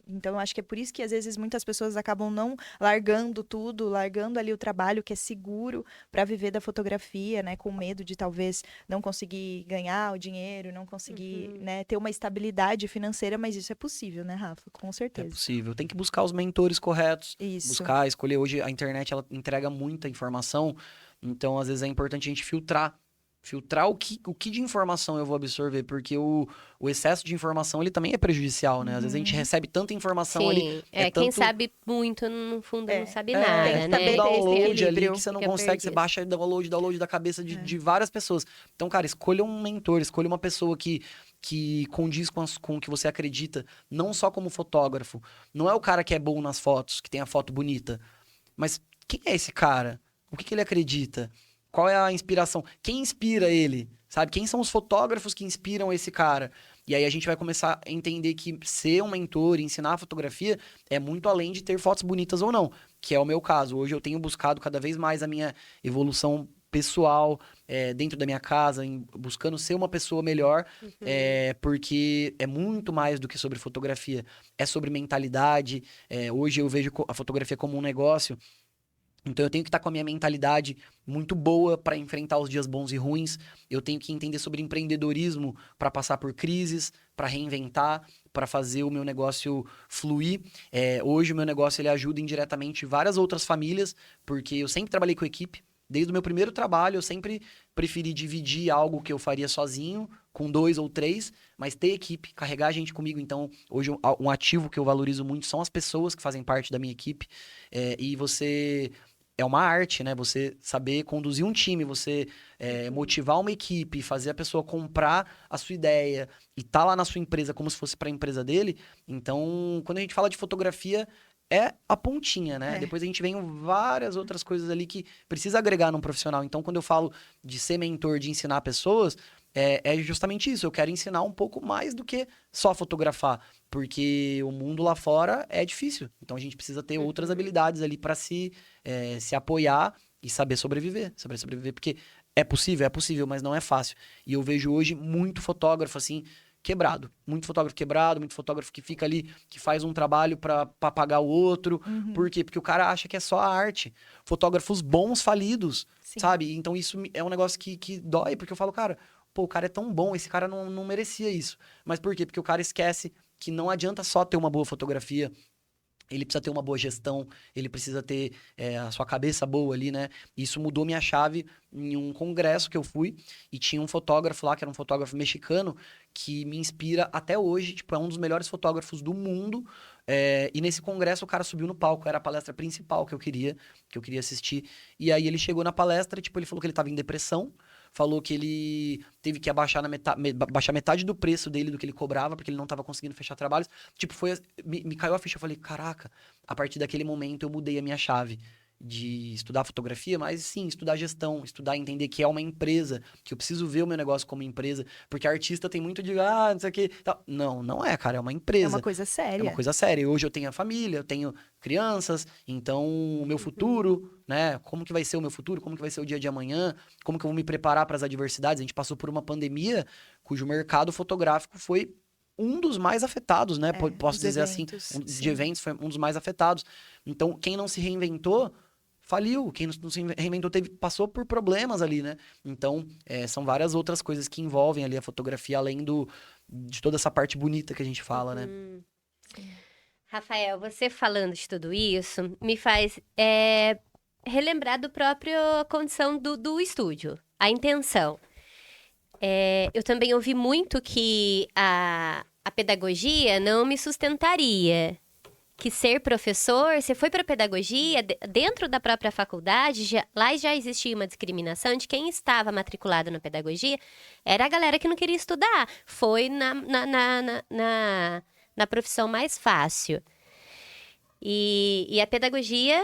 Então, acho que é por isso que, às vezes, muitas pessoas acabam não largando tudo, largando ali o trabalho que é seguro para viver da fotografia, né? Com medo de, talvez, não conseguir ganhar o dinheiro, não conseguir, né? Ter uma estabilidade financeira, mas isso é possível, né, Rafa? Com É certeza. possível. Tem que buscar os mentores corretos. Isso. Buscar, escolher. Hoje a internet, ela entrega muita informação. Então, às vezes, é importante a gente filtrar. Filtrar o que de informação eu vou absorver. Porque o excesso de informação, ele também é prejudicial, né? Às vezes a gente recebe tanta informação ali. Sim, Quem quem sabe muito, no fundo, não sabe tem nada, que né? saber um ter esse download ali equilíbrio. que você não Fica consegue. Você perdido. baixa download da cabeça de várias pessoas. Então, cara, escolha um mentor. Escolha uma pessoa que condiz com o que você acredita. Não só como fotógrafo. Não é o cara que é bom nas fotos, que tem a foto bonita. Mas quem é esse cara? O que ele acredita? Qual é a inspiração? Quem inspira ele? Sabe? Quem são os fotógrafos que inspiram esse cara? E aí a gente vai começar a entender que ser um mentor, ensinar a fotografia, é muito além de ter fotos bonitas ou não, que é o meu caso. Hoje eu tenho buscado cada vez mais a minha evolução pessoal, dentro da minha casa, buscando ser uma pessoa melhor, porque é muito mais do que sobre fotografia. É sobre mentalidade. Hoje eu vejo a fotografia como um negócio. Então eu tenho que estar com a minha mentalidade muito boa para enfrentar os dias bons e ruins. Eu tenho que entender sobre empreendedorismo para passar por crises, para reinventar, para fazer o meu negócio fluir. Hoje o meu negócio ele ajuda indiretamente várias outras famílias, porque eu sempre trabalhei com equipe. Desde o meu primeiro trabalho, eu sempre preferi dividir algo que eu faria sozinho, com 2 ou 3, mas ter equipe, carregar a gente comigo. Então, hoje, um ativo que eu valorizo muito são as pessoas que fazem parte da minha equipe. E você... É uma arte, né? Você saber conduzir um time, você motivar uma equipe, fazer a pessoa comprar a sua ideia e tá lá na sua empresa como se fosse para a empresa dele. Então, quando a gente fala de fotografia, é a pontinha, né? Depois a gente vem várias outras coisas ali que precisa agregar num profissional. Então, quando eu falo de ser mentor, de ensinar pessoas, é justamente isso. Eu quero ensinar um pouco mais do que só fotografar. Porque o mundo lá fora é difícil. Então, a gente precisa ter outras habilidades ali para se apoiar e saber sobreviver. Saber sobreviver, porque é possível, mas não é fácil. E eu vejo hoje muito fotógrafo, assim, quebrado. Muito fotógrafo que fica ali, que faz um trabalho pra pagar o outro. Por quê? Porque o cara acha que é só a arte. Fotógrafos bons falidos, sabe? Então isso é um negócio que dói, porque eu falo, cara, pô, o cara é tão bom, esse cara não merecia isso. Mas por quê? Porque o cara esquece que não adianta só ter uma boa fotografia. Ele precisa ter uma boa gestão, ele precisa ter a sua cabeça boa ali, né? Isso mudou minha chave em um congresso que eu fui e tinha um fotógrafo lá, que era um fotógrafo mexicano, que me inspira até hoje, tipo, é um dos melhores fotógrafos do mundo. E nesse congresso o cara subiu no palco, era a palestra principal que eu queria assistir. E aí ele chegou na palestra e, tipo, ele falou que ele tava em depressão, falou que ele teve que abaixar baixar metade do preço dele do que ele cobrava, porque ele não estava conseguindo fechar trabalhos. Tipo, me caiu a ficha, eu falei, caraca, a partir daquele momento eu mudei a minha chave de estudar fotografia, mas sim, estudar gestão, estudar entender que é uma empresa, que eu preciso ver o meu negócio como empresa, porque artista tem muito de, não sei o que, tal. Não é, cara, é uma empresa. É uma coisa séria. É uma coisa séria. Hoje eu tenho a família, eu tenho crianças, então o meu futuro, né? Como que vai ser o meu futuro? Como que vai ser o dia de amanhã? Como que eu vou me preparar para as adversidades? A gente passou por uma pandemia cujo mercado fotográfico foi um dos mais afetados, né? Posso dizer eventos, assim, de eventos foi um dos mais afetados. Então, quem não se reinventou, faliu. Quem não se reinventou passou por problemas ali, né? Então, são várias outras coisas que envolvem ali a fotografia, além de toda essa parte bonita que a gente fala, né? Rafael, você falando de tudo isso me faz relembrar do próprio condição do estúdio, a intenção. Eu também ouvi muito que a pedagogia não me sustentaria. Que ser professor, você foi para pedagogia, dentro da própria faculdade, lá já existia uma discriminação de quem estava matriculado na pedagogia, era a galera que não queria estudar, foi na profissão mais fácil. E a pedagogia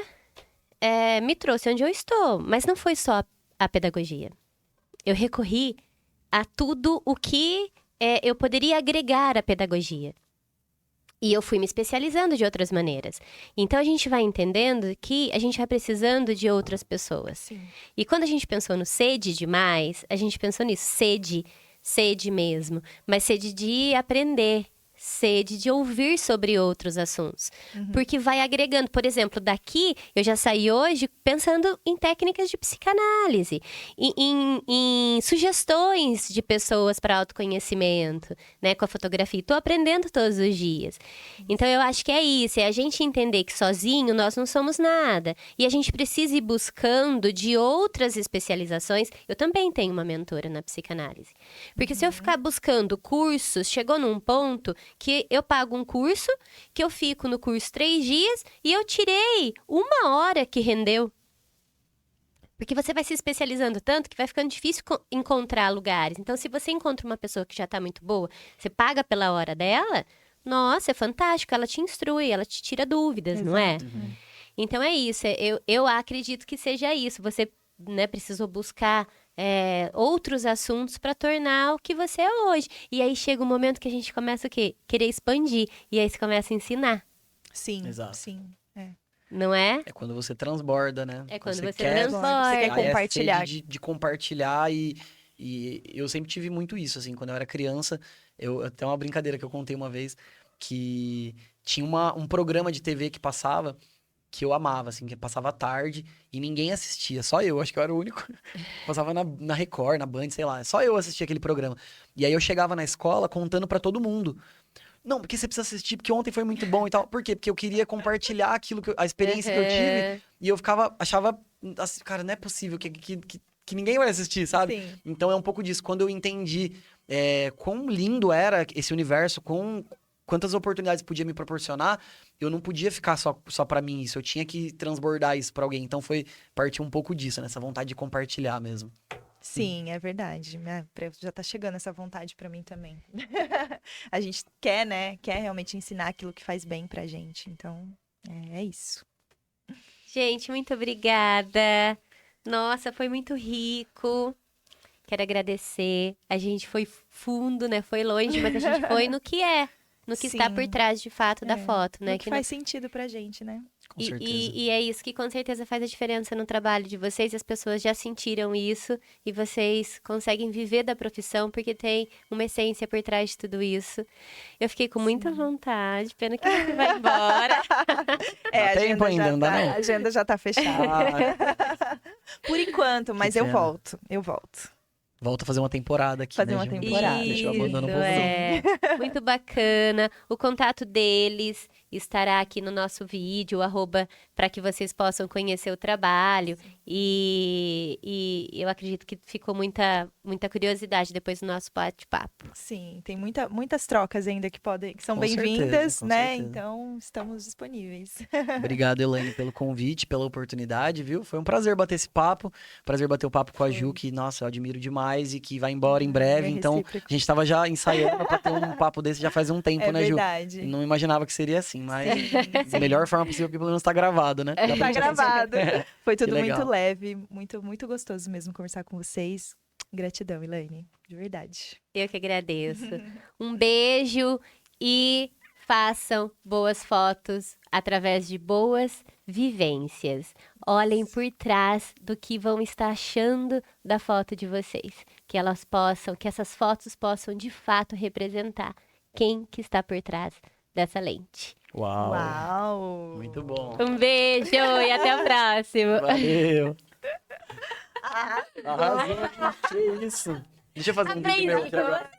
me trouxe onde eu estou, mas não foi só a pedagogia. Eu recorri a tudo o que eu poderia agregar à pedagogia. E eu fui me especializando de outras maneiras. Então, a gente vai entendendo que a gente vai precisando de outras pessoas. Sim. E quando a gente pensou no sede demais, a gente pensou nisso, sede mesmo. Mas sede de aprender, sede de ouvir sobre outros assuntos. Porque vai agregando. Por exemplo, daqui, eu já saí hoje pensando em técnicas de psicanálise, em sugestões de pessoas para autoconhecimento, né, com a fotografia. Estou aprendendo todos os dias. Então, eu acho que é isso, é a gente entender que sozinho nós não somos nada. E a gente precisa ir buscando de outras especializações. Eu também tenho uma mentora na psicanálise. Porque se eu ficar buscando cursos, chegou num ponto que eu pago um curso, que eu fico no curso 3 dias e eu tirei 1 hora que rendeu. Porque você vai se especializando tanto que vai ficando difícil encontrar lugares. Então, se você encontra uma pessoa que já está muito boa, você paga pela hora dela, nossa, é fantástico, ela te instrui, ela te tira dúvidas, não é? Então, é isso, eu acredito que seja isso. Você, né, precisou buscar outros assuntos para tornar o que você é hoje. E aí chega um momento que a gente começa o quê? Querer expandir. E aí você começa a ensinar. Sim, Exato. sim. Não é? É quando você transborda, né? É quando você quer, transborda. Você quer aí é compartilhar. sede de compartilhar e eu sempre tive muito isso, assim, quando eu era criança, até uma brincadeira que eu contei uma vez, que tinha um programa de TV que passava, que eu amava, assim, que passava à tarde e ninguém assistia, só eu, acho que eu era o único. Passava na Record, na Band, sei lá, só eu assistia aquele programa. E aí eu chegava na escola contando pra todo mundo. Não, porque você precisa assistir, porque ontem foi muito bom e tal. Por quê? Porque eu queria compartilhar a experiência que eu tive. E eu achava, assim, cara, não é possível que ninguém vai assistir, sabe? Sim. Então é um pouco disso. Quando eu entendi quão lindo era esse universo, quantas oportunidades podia me proporcionar, eu não podia ficar só pra mim isso. Eu tinha que transbordar isso pra alguém. Então partiu um pouco disso, nessa vontade de compartilhar mesmo. Sim, é verdade. Já tá chegando essa vontade pra mim também. A gente quer, né? Quer realmente ensinar aquilo que faz bem pra gente. Então, é isso. Gente, muito obrigada. Nossa, foi muito rico. Quero agradecer. A gente foi fundo, né? Foi longe, mas a gente foi no que é. No que está Sim. por trás, de fato, da foto, né? O que faz sentido pra gente, né? Com certeza. E é isso que com certeza faz a diferença no trabalho de vocês. As pessoas já sentiram isso e vocês conseguem viver da profissão porque tem uma essência por trás de tudo isso. Eu fiquei com muita vontade, pena que você vai embora. Dá tempo ainda, não dá não? A agenda já tá fechada. Por enquanto, mas eu pena. volto. Volta a fazer uma temporada aqui, Fazer né, uma Ju? temporada. Deixa eu abandonar um pouco. Muito bacana. O contato deles estará aqui no nosso vídeo, para que vocês possam conhecer o trabalho. E eu acredito que ficou muita curiosidade depois do nosso bate-papo. Sim, tem muitas trocas ainda que são Com bem-vindas, certeza, com né? certeza. Então, estamos disponíveis. Obrigado, Elaine, pelo convite, pela oportunidade, viu? Foi um prazer bater esse papo. Prazer bater o papo com a Ju, que, nossa, eu admiro demais e que vai embora em breve. É Então, recíproco. a gente tava já ensaiando pra ter um papo desse já faz um tempo, É né, Ju? verdade. Não imaginava que seria assim, mas Sim. da melhor forma possível, porque pelo menos tá gravado, né? Dá pra Tá gente- gravado. Foi tudo Que legal. muito leve, muito, muito gostoso mesmo conversar com vocês. Gratidão, Elaine, de verdade. Eu que agradeço. Um beijo e façam boas fotos através de boas vivências. Olhem por trás do que vão estar achando da foto de vocês. Que essas fotos possam de fato representar quem que está por trás dessa lente. Uau. Uau! Muito bom. Um beijo e até o próximo. Valeu. Arrasou. Que isso. Deixa eu fazer um vídeo meu aqui agora.